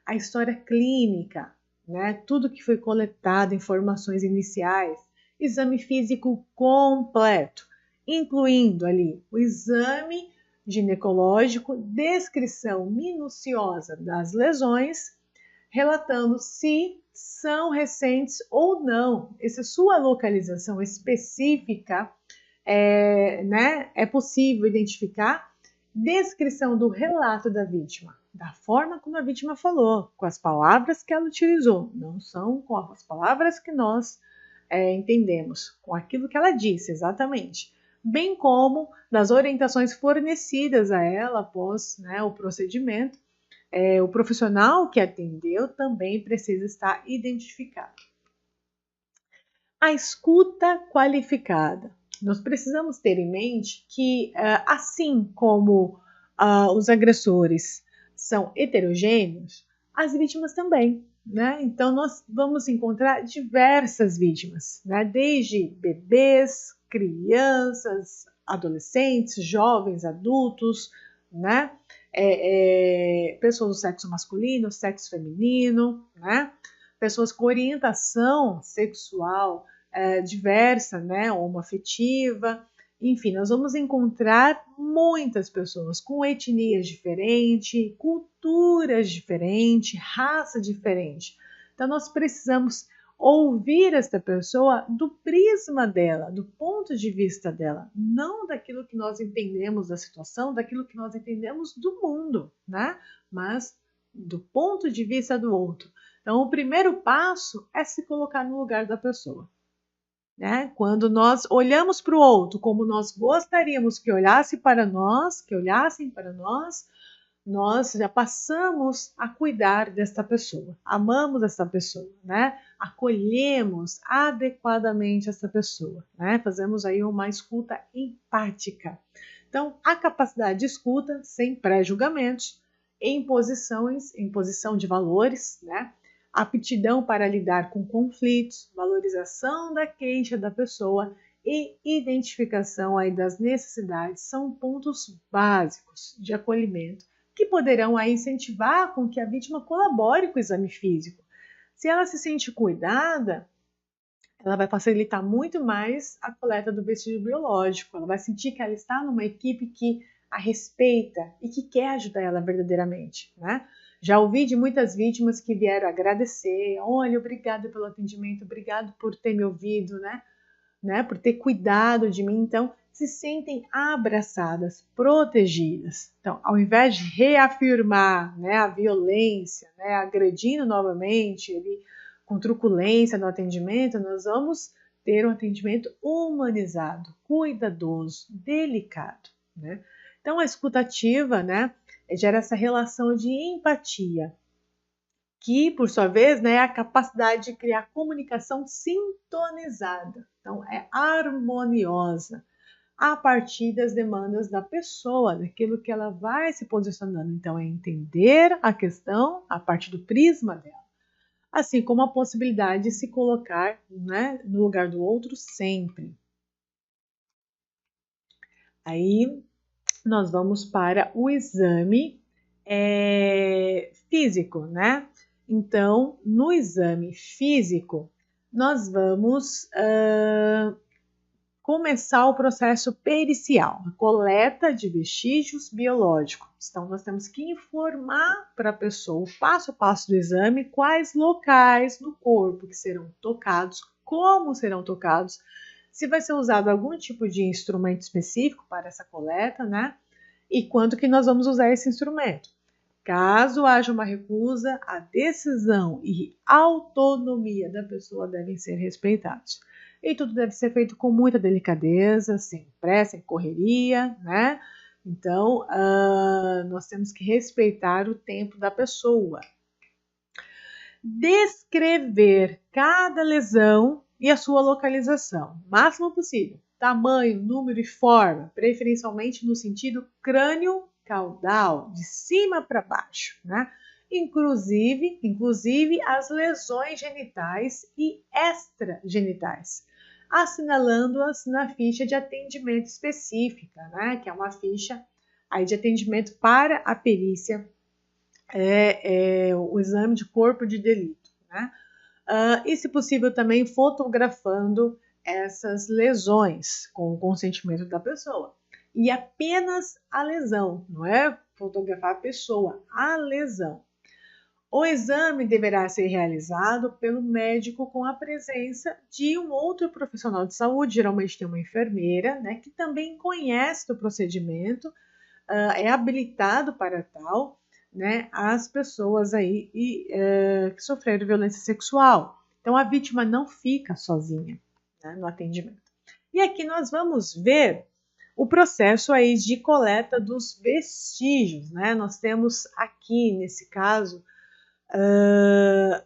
a história clínica, né, tudo que foi coletado, informações iniciais, exame físico completo, incluindo ali o exame ginecológico, descrição minuciosa das lesões, relatando se são recentes ou não. Essa sua localização específica né, é possível identificar. Descrição do relato da vítima, da forma como a vítima falou, com as palavras que ela utilizou, não são com as palavras que nós entendemos, com aquilo que ela disse exatamente, bem como das orientações fornecidas a ela após, né, o procedimento. O profissional que atendeu também precisa estar identificado. A escuta qualificada. Nós precisamos ter em mente que, assim como os agressores são heterogêneos, as vítimas também, né? Então, nós vamos encontrar diversas vítimas, né? Desde bebês, crianças, adolescentes, jovens, adultos, né? Pessoas do sexo masculino, sexo feminino, né? Pessoas com orientação sexual diversa, né? Homoafetiva. Enfim, nós vamos encontrar muitas pessoas com etnias diferentes, culturas diferentes, raça diferente. Então, nós precisamos ouvir esta pessoa do prisma dela, do ponto de vista dela, não daquilo que nós entendemos da situação, daquilo que nós entendemos do mundo, né? Mas do ponto de vista do outro. Então, o primeiro passo é se colocar no lugar da pessoa. Né? Quando nós olhamos para o outro como nós gostaríamos que olhassem para nós, nós já passamos a cuidar desta pessoa, amamos essa pessoa, né? Acolhemos adequadamente essa pessoa, né? Fazemos aí uma escuta empática. Então, a capacidade de escuta sem pré-julgamentos, em posição de valores, né? Aptidão para lidar com conflitos, valorização da queixa da pessoa e identificação aí das necessidades são pontos básicos de acolhimento que poderão aí incentivar com que a vítima colabore com o exame físico. Se ela se sente cuidada, ela vai facilitar muito mais a coleta do vestígio biológico, ela vai sentir que ela está numa equipe que a respeita e que quer ajudar ela verdadeiramente, né? Já ouvi de muitas vítimas que vieram agradecer, olha, obrigada pelo atendimento, obrigado por ter me ouvido, né? Por ter cuidado de mim. Então, se sentem abraçadas, protegidas. Então, ao invés de reafirmar, né, a violência, né, agredindo novamente, com truculência no atendimento, nós vamos ter um atendimento humanizado, cuidadoso, delicado, né? Então, a escutativa, né, gera essa relação de empatia, que, por sua vez, né, é a capacidade de criar comunicação sintonizada. Então, é harmoniosa a partir das demandas da pessoa, daquilo que ela vai se posicionando. Então, é entender a questão a partir do prisma dela, assim como a possibilidade de se colocar, né, no lugar do outro sempre. Aí, nós vamos para o exame físico, né? Então, no exame físico, nós vamos começar o processo pericial, a coleta de vestígios biológicos. Então, nós temos que informar para a pessoa, o passo a passo do exame, quais locais no corpo que serão tocados, como serão tocados, se vai ser usado algum tipo de instrumento específico para essa coleta, né? E quanto que nós vamos usar esse instrumento. Caso haja uma recusa, a decisão e autonomia da pessoa devem ser respeitados. E tudo deve ser feito com muita delicadeza, sem pressa, sem correria, né? Então, nós temos que respeitar o tempo da pessoa. Descrever cada lesão e a sua localização, máximo possível. Tamanho, número e forma, preferencialmente no sentido crânio-caudal, de cima para baixo, né? Inclusive as lesões genitais e extragenitais, assinalando-as na ficha de atendimento específica, né? Que é uma ficha aí de atendimento para a perícia, o exame de corpo de delito, né? E, se possível, também fotografando essas lesões com o consentimento da pessoa. E apenas a lesão, não é fotografar a pessoa, a lesão. O exame deverá ser realizado pelo médico com a presença de um outro profissional de saúde, geralmente tem uma enfermeira, né, que também conhece do procedimento, é habilitado para tal, né, as pessoas aí que sofreram violência sexual. Então, a vítima não fica sozinha, né, no atendimento. E aqui nós vamos ver o processo aí de coleta dos vestígios, né? Nós temos aqui, nesse caso,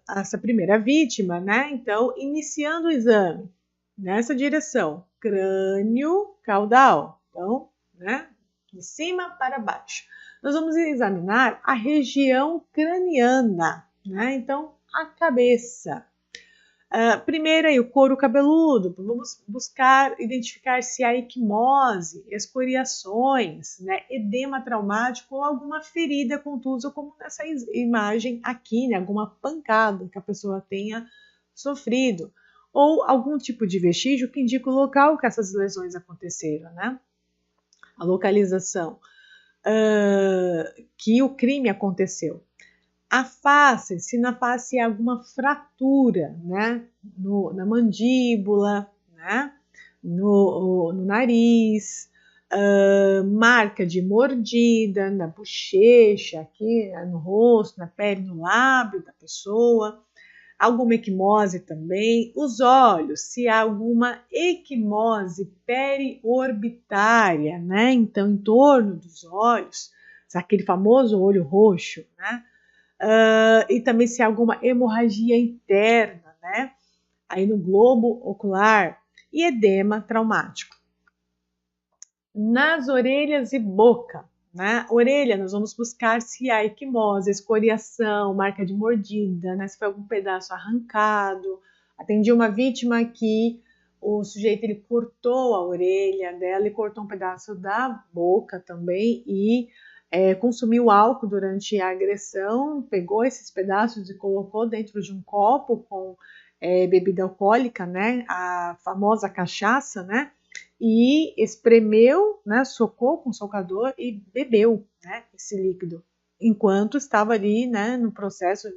essa primeira vítima, né? Então, iniciando o exame nessa direção, crânio caudal, então, né? De cima para baixo. Nós vamos examinar a região craniana, né? Então, a cabeça. Primeiro aí, o couro cabeludo, vamos buscar identificar se há equimose, escoriações, né, edema traumático ou alguma ferida contusa, como nessa imagem aqui, né, alguma pancada que a pessoa tenha sofrido, ou algum tipo de vestígio que indica o local que essas lesões aconteceram, né, a localização que o crime aconteceu. A face, se na face há alguma fratura, né, na mandíbula, né, no nariz, marca de mordida na bochecha, aqui no rosto, na pele, no lábio da pessoa, alguma equimose também, os olhos, se há alguma equimose periorbitária, né, então em torno dos olhos, aquele famoso olho roxo, né, e também se há alguma hemorragia interna, né? Aí no globo ocular e edema traumático. Nas orelhas e boca, né? Orelha, nós vamos buscar se há equimose, escoriação, marca de mordida, né? Se foi algum pedaço arrancado. Atendi uma vítima que o sujeito ele cortou a orelha dela e cortou um pedaço da boca também e consumiu álcool durante a agressão, pegou esses pedaços e colocou dentro de um copo com bebida alcoólica, né, a famosa cachaça, né, e espremeu, né, socou com o socador e bebeu, né, esse líquido, enquanto estava ali, né, no processo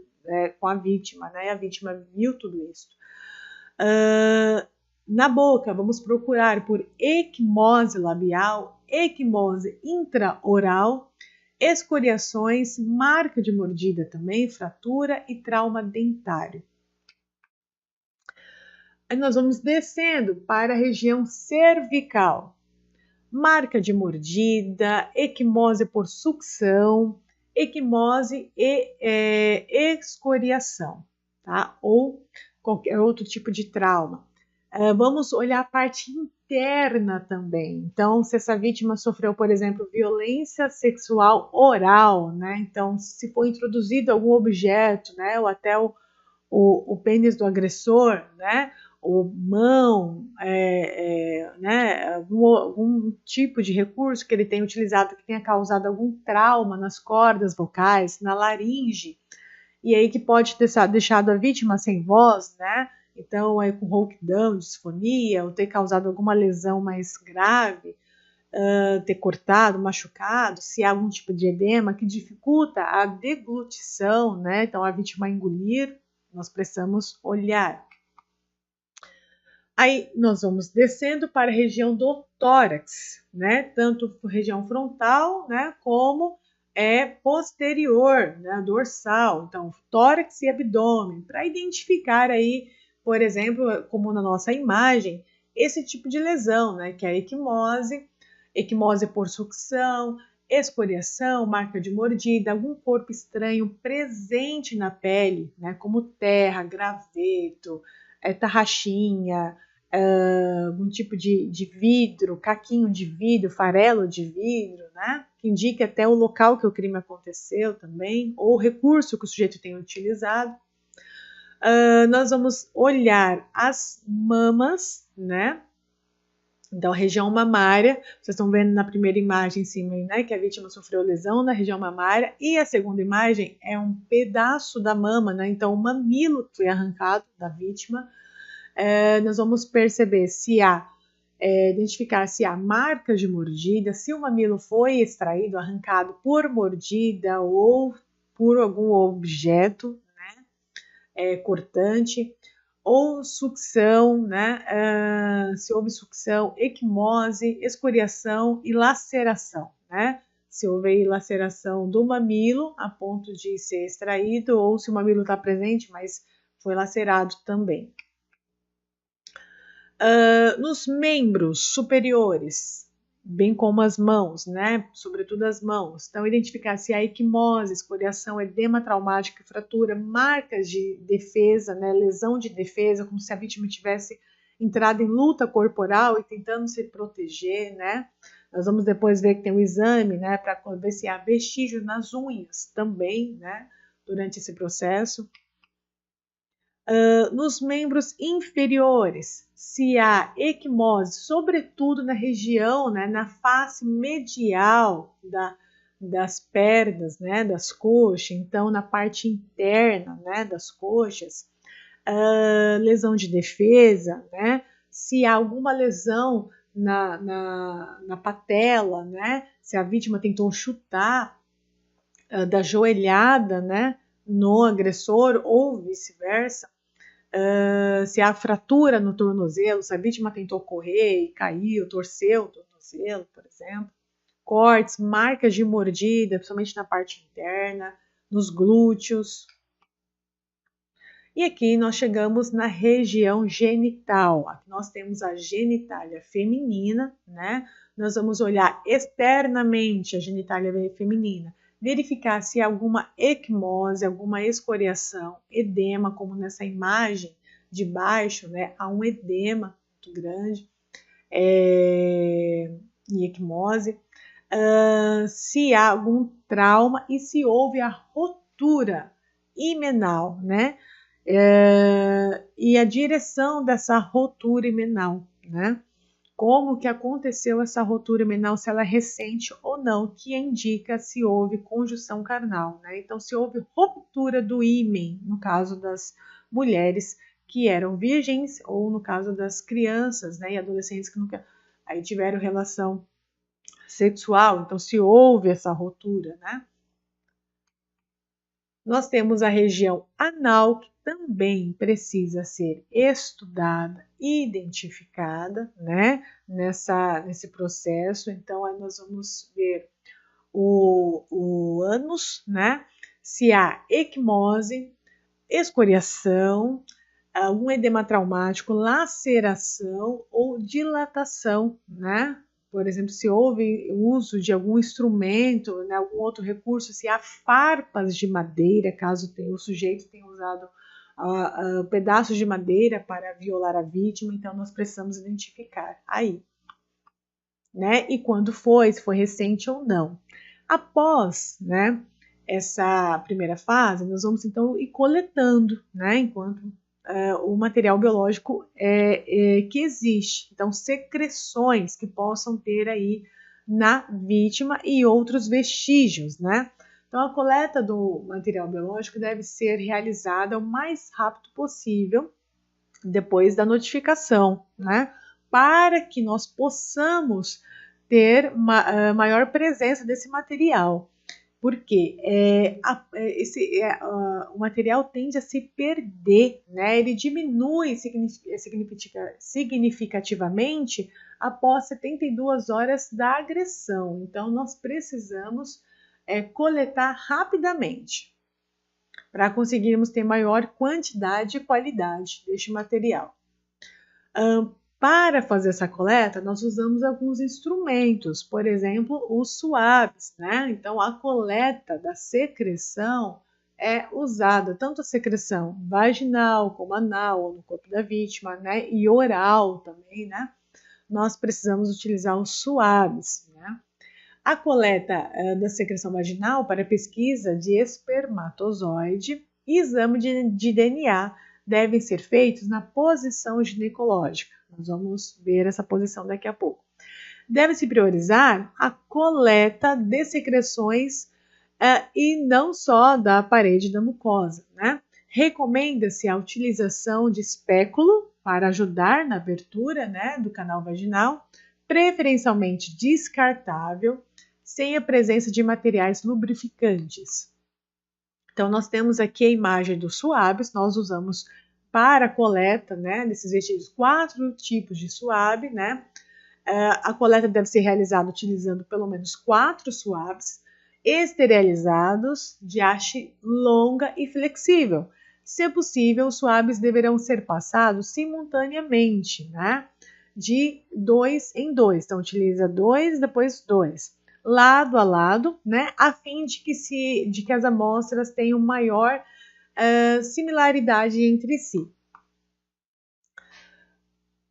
com a vítima, né, a vítima viu tudo isso. Na boca, vamos procurar por equimose labial, equimose intraoral, escoriações, marca de mordida também, fratura e trauma dentário. Aí nós vamos descendo para a região cervical. Marca de mordida, equimose por sucção, equimose e escoriação, tá? Ou qualquer outro tipo de trauma. Vamos olhar a parte interna também. Então, se essa vítima sofreu, por exemplo, violência sexual oral, né? Então, se foi introduzido algum objeto, né? Ou até o pênis do agressor, né? Ou mão, né? Algum tipo de recurso que ele tenha utilizado que tenha causado algum trauma nas cordas vocais, na laringe, e aí que pode ter deixado a vítima sem voz, né? Então, com rouquidão, disfonia, ou ter causado alguma lesão mais grave, ter cortado, machucado, se há algum tipo de edema que dificulta a deglutição, né? Então, a vítima engolir, nós precisamos olhar. Aí, nós vamos descendo para a região do tórax, né? Tanto região frontal, né? Como posterior, né? Dorsal. Então, tórax e abdômen, para identificar aí, por exemplo, como na nossa imagem, esse tipo de lesão, né, que é a equimose por sucção, escoriação, marca de mordida, algum corpo estranho presente na pele, né, como terra, graveto, tarraxinha, algum tipo de vidro, caquinho de vidro, farelo de vidro, né, que indica até o local que o crime aconteceu também, ou o recurso que o sujeito tem utilizado. Nós vamos olhar as mamas, né? Então, a região mamária, vocês estão vendo na primeira imagem em cima, né, que a vítima sofreu lesão na região mamária, e a segunda imagem é um pedaço da mama, né? Então, o mamilo foi arrancado da vítima. Nós vamos perceber se há, identificar se há marcas de mordida, se o mamilo foi extraído, arrancado por mordida ou por algum objeto, cortante, ou sucção, né? Se houve sucção, equimose, escoriação e laceração, né? Se houve laceração do mamilo a ponto de ser extraído, ou se o mamilo está presente, mas foi lacerado também. Nos membros superiores, bem como as mãos, né? Sobretudo as mãos. Então, identificar se há equimose, escoriação, edema traumático, fratura, marcas de defesa, né? Lesão de defesa, como se a vítima tivesse entrado em luta corporal e tentando se proteger, né? Nós vamos depois ver que tem um exame, né? Para ver se há vestígios nas unhas também, né? Durante esse processo. Nos membros inferiores, se há equimose, sobretudo na região, né, na face medial das pernas, né, das coxas, então na parte interna, né, das coxas, lesão de defesa, né, se há alguma lesão na patela, né, se a vítima tentou chutar da joelhada, né, no agressor ou vice-versa. Se há fratura no tornozelo, se a vítima tentou correr e caiu, torceu o tornozelo, por exemplo. Cortes, marcas de mordida, principalmente na parte interna, nos glúteos. E aqui nós chegamos na região genital. Aqui nós temos a genitália feminina, né? Nós vamos olhar externamente a genitália feminina, verificar se há alguma equimose, alguma escoriação, edema, como nessa imagem de baixo, né? Há um edema muito grande e equimose. Se há algum trauma e se houve a rotura himenal, né? E a direção dessa rotura himenal, né? Como que aconteceu essa rotura himenal, se ela é recente ou não, que indica se houve conjunção carnal, né? Então, se houve ruptura do ímen, no caso das mulheres que eram virgens, ou no caso das crianças, né, e adolescentes que nunca aí tiveram relação sexual, então se houve essa rotura, né? Nós temos a região anal, que também precisa ser estudada, identificada, né, nesse processo. Então, aí nós vamos ver o ânus, né, se há equimose, escoriação, algum edema traumático, laceração ou dilatação, né? Por exemplo, se houve uso de algum instrumento, né, algum outro recurso, se há farpas de madeira, caso o sujeito tenha usado pedaços de madeira para violar a vítima, então nós precisamos identificar aí, né? E quando foi, se foi recente ou não. Após, né, essa primeira fase, nós vamos então ir coletando, né, enquanto o material biológico que existe. Então, secreções que possam ter aí na vítima e outros vestígios, né? Então, a coleta do material biológico deve ser realizada o mais rápido possível depois da notificação, né? Para que nós possamos ter maior presença desse material. Porque o material tende a se perder, né? Ele diminui significativamente após 72 horas da agressão. Então, nós precisamos coletar rapidamente para conseguirmos ter maior quantidade e qualidade deste material. Para fazer essa coleta, nós usamos alguns instrumentos, por exemplo, os suaves, né? Então, a coleta da secreção é usada, tanto a secreção vaginal como anal, ou no corpo da vítima, né? E oral também, né? Nós precisamos utilizar os suaves, né? A coleta da secreção vaginal para pesquisa de espermatozoide e exame de DNA devem ser feitos na posição ginecológica. Nós vamos ver essa posição daqui a pouco. Deve-se priorizar a coleta de secreções e não só da parede da mucosa, né? Recomenda-se a utilização de espéculo para ajudar na abertura, né, do canal vaginal, preferencialmente descartável, sem a presença de materiais lubrificantes. Então, nós temos aqui a imagem dos suaves, nós usamos para a coleta, né, desses vestígios 4 tipos de suave, né? A coleta deve ser realizada utilizando pelo menos 4 suaves esterilizados de haste longa e flexível. Se possível, os suaves deverão ser passados simultaneamente, né? de 2 em 2. Então, utiliza 2, depois 2. Lado a lado, né? A fim de que as amostras tenham maior similaridade entre si.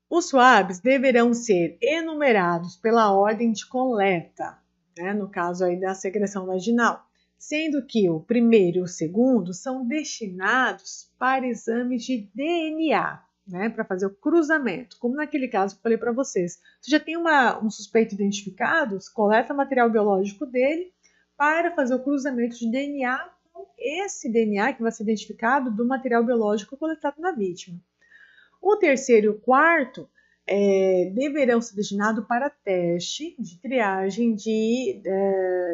Os swabs deverão ser enumerados pela ordem de coleta, né? No caso aí da secreção vaginal, sendo que o primeiro e o segundo são destinados para exames de DNA, né? Para fazer o cruzamento, como naquele caso que eu falei para vocês. Você já tem um suspeito identificado, coleta material biológico dele para fazer o cruzamento de DNA com esse DNA que vai ser identificado do material biológico coletado na vítima. O terceiro e o quarto deverão ser destinados para teste de triagem de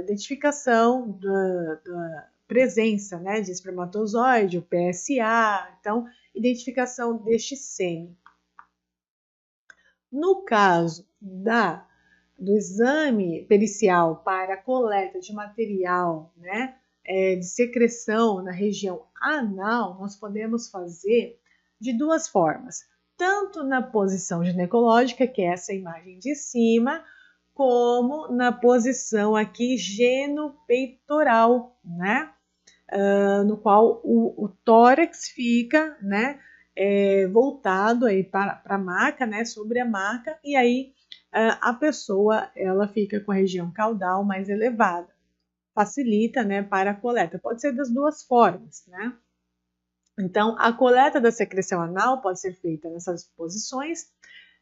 identificação da presença, né, de espermatozoide, o PSA, então, identificação deste sêmen. No caso do exame pericial para a coleta de material, né, de secreção na região anal, nós podemos fazer de duas formas, tanto na posição ginecológica, que é essa imagem de cima, como na posição aqui genopeitoral, né? No qual o tórax fica, né, voltado aí para a maca, né, sobre a maca, e aí a pessoa ela fica com a região caudal mais elevada. Facilita, né, para a coleta. Pode ser das duas formas, né? Então, a coleta da secreção anal pode ser feita nessas posições.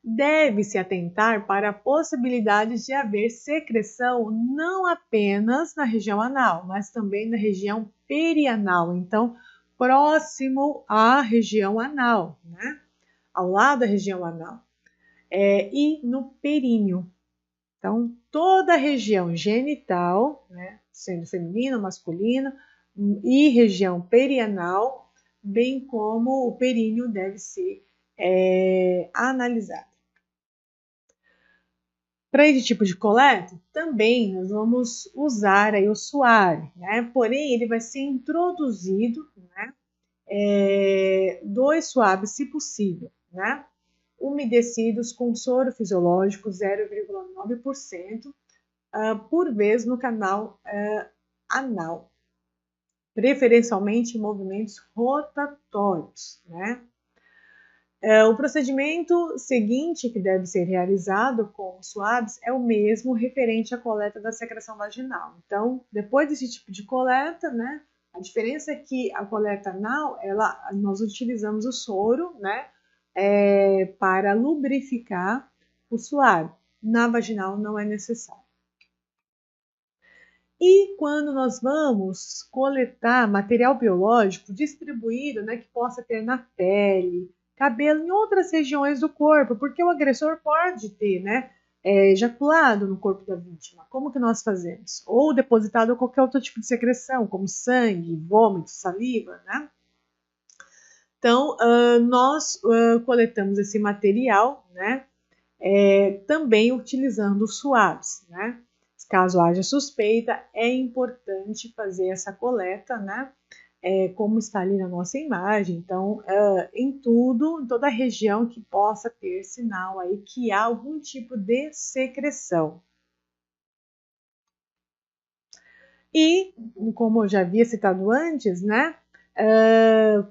Deve-se atentar para a possibilidade de haver secreção não apenas na região anal, mas também na região perianal. Então, próximo à região anal, né? Ao lado da região anal. E no períneo. Então, toda a região genital, né, sendo feminino, masculino, e região perianal, bem como o períneo deve ser analisado. Para esse tipo de coleta, também nós vamos usar aí o suave, né? Porém, ele vai ser introduzido, né? 2 suaves, se possível, né? Umedecidos com soro fisiológico 0,9% por vez no canal anal, preferencialmente em movimentos rotatórios, né? O procedimento seguinte que deve ser realizado com os swabs é o mesmo referente à coleta da secreção vaginal. Então, depois desse tipo de coleta, né, a diferença é que a coleta anal, nós utilizamos o soro, né, para lubrificar o swab. Na vaginal não é necessário. E quando nós vamos coletar material biológico distribuído, né, que possa ter na pele, cabelo, em outras regiões do corpo, porque o agressor pode ter, né, ejaculado no corpo da vítima. Como que nós fazemos? Ou depositado qualquer outro tipo de secreção, como sangue, vômito, saliva, né? Então, nós coletamos esse material, né, também utilizando os swabs, né? Caso haja suspeita, é importante fazer essa coleta, né? Como está ali na nossa imagem. Então, em toda a região que possa ter sinal aí que há algum tipo de secreção. E, como eu já havia citado antes, né?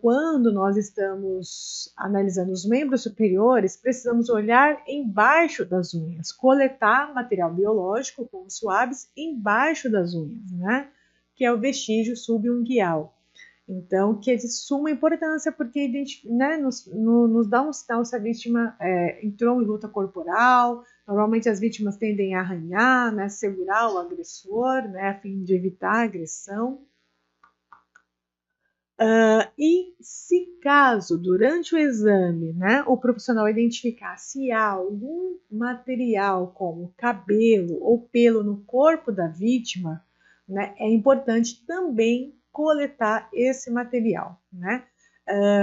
Quando nós estamos analisando os membros superiores, precisamos olhar embaixo das unhas, coletar material biológico com os swabs embaixo das unhas, né? Que é o vestígio subunguial. Então, que é de suma importância, porque né, nos dá um sinal se a vítima entrou em luta corporal. Normalmente as vítimas tendem a arranhar, né, segurar o agressor, né, a fim de evitar a agressão. E se caso, durante o exame, né, o profissional identificar se há algum material como cabelo ou pelo no corpo da vítima, né, é importante também coletar esse material, né,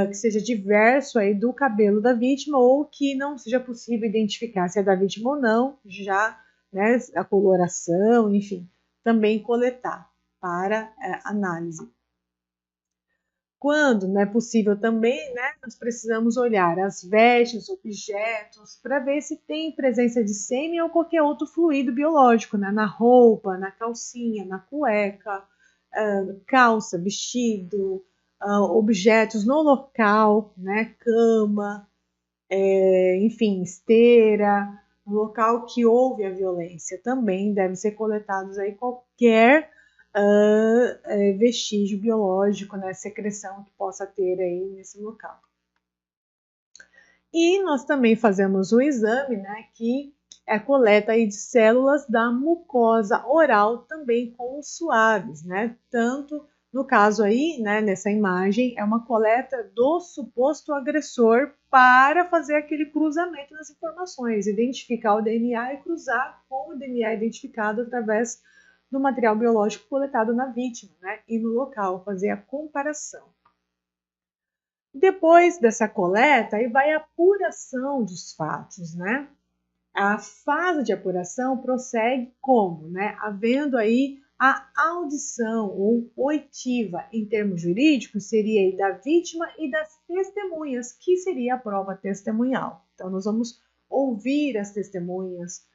que seja diverso aí do cabelo da vítima ou que não seja possível identificar se é da vítima ou não, já, né, a coloração, enfim, também coletar para análise. Quando não é possível também, né, nós precisamos olhar as vestes, objetos, para ver se tem presença de sêmen ou qualquer outro fluido biológico, né, na roupa, na calcinha, na cueca, calça, vestido, objetos no local, né, cama, enfim, esteira, no local que houve a violência. Também deve ser coletados aí qualquer vestígio biológico, né, secreção que possa ter aí nesse local. E nós também fazemos o exame, né, que é a coleta aí de células da mucosa oral, também com os suaves, né, tanto no caso aí, né, nessa imagem, é uma coleta do suposto agressor para fazer aquele cruzamento das informações, identificar o DNA e cruzar com o DNA identificado através do material biológico coletado na vítima, né, e no local, fazer a comparação. Depois dessa coleta, aí vai a apuração dos fatos, né? A fase de apuração prossegue como, né? Havendo aí a audição ou oitiva, em termos jurídicos, seria aí da vítima e das testemunhas, que seria a prova testemunhal. Então, nós vamos ouvir as testemunhas,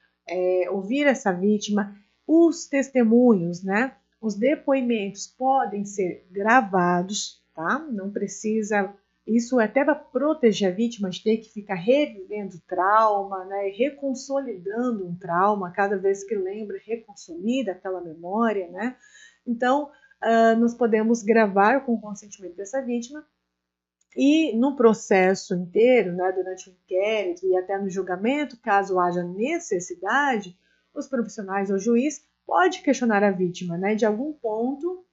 ouvir essa vítima, os testemunhos, né? Os depoimentos podem ser gravados, tá? Não precisa. Isso até para proteger a vítima de ter que ficar revivendo trauma, né, reconsolidando um trauma, cada vez que lembra, reconsolida aquela memória, né? Então, nós podemos gravar com o consentimento dessa vítima e no processo inteiro, né, durante o inquérito e até no julgamento, caso haja necessidade, os profissionais ou juiz pode questionar a vítima, né, de algum ponto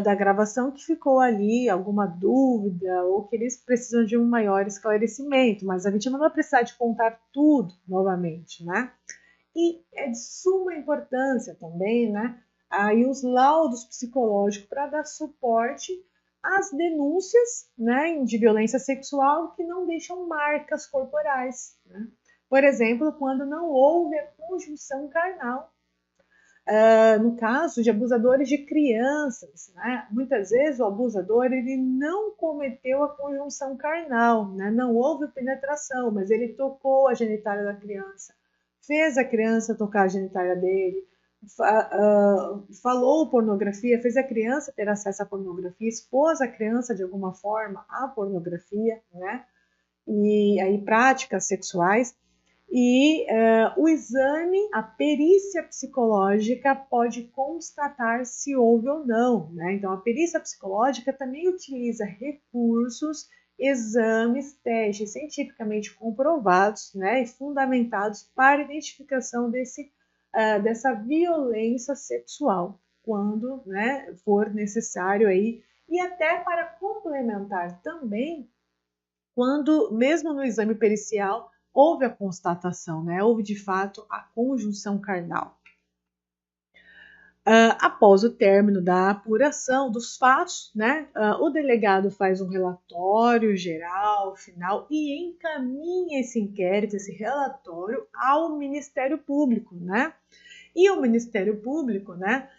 da gravação que ficou ali, alguma dúvida, ou que eles precisam de um maior esclarecimento, mas a vítima não vai precisar de contar tudo novamente, né? E é de suma importância também, né, aí os laudos psicológicos para dar suporte às denúncias, né, de violência sexual que não deixam marcas corporais, né? Por exemplo, quando não houve a conjunção carnal. No caso de abusadores de crianças, né? Muitas vezes o abusador ele não cometeu a conjunção carnal, né? Não houve penetração, mas ele tocou a genitália da criança, fez a criança tocar a genitália dele, falou pornografia, fez a criança ter acesso à pornografia, expôs a criança de alguma forma à pornografia, né? E aí práticas sexuais. E o exame, a perícia psicológica pode constatar se houve ou não, né? Então, a perícia psicológica também utiliza recursos, exames, testes cientificamente comprovados, né, e fundamentados para identificação dessa violência sexual, quando, né, for necessário aí, e até para complementar também, quando, mesmo no exame pericial, houve a constatação, né? Houve de fato a conjunção carnal. Após o término da apuração dos fatos, né, o delegado faz um relatório geral, final, e encaminha esse inquérito, esse relatório ao Ministério Público, né? E o Ministério Público, né,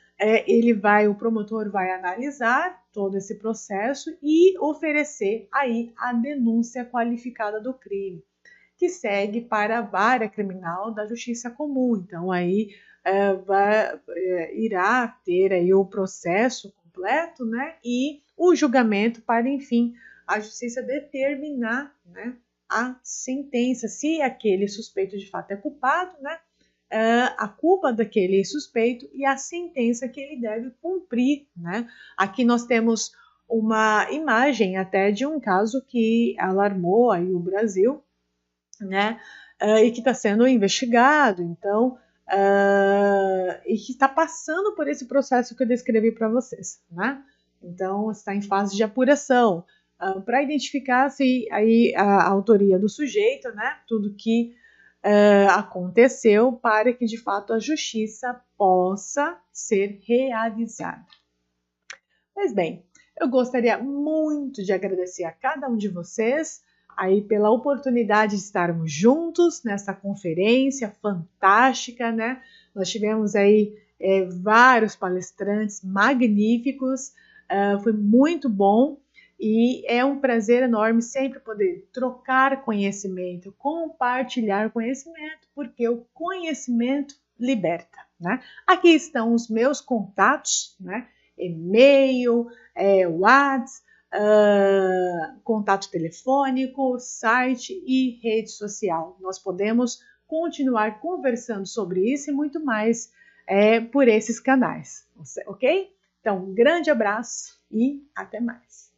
o promotor vai analisar todo esse processo e oferecer aí a denúncia qualificada do crime, que segue para a vara criminal da Justiça Comum. Então, aí irá ter aí o processo completo, né, e o julgamento para, enfim, a Justiça determinar, né, a sentença, se aquele suspeito de fato é culpado, né, a culpa daquele suspeito e a sentença que ele deve cumprir, né. Aqui nós temos uma imagem até de um caso que alarmou aí o Brasil, né, e que está sendo investigado, então, e que está passando por esse processo que eu descrevi para vocês, né? Então, está em fase de apuração, para identificar se aí a autoria do sujeito, né? Tudo que aconteceu para que, de fato, a justiça possa ser realizada. Pois bem, eu gostaria muito de agradecer a cada um de vocês aí pela oportunidade de estarmos juntos nessa conferência fantástica, né? Nós tivemos aí vários palestrantes magníficos, Foi muito bom e é um prazer enorme sempre poder trocar conhecimento, compartilhar conhecimento, porque o conhecimento liberta, né? Aqui estão os meus contatos, né? E-mail, WhatsApp, contato telefônico, site e rede social. Nós podemos continuar conversando sobre isso e muito mais por esses canais, ok? Então, um grande abraço e até mais.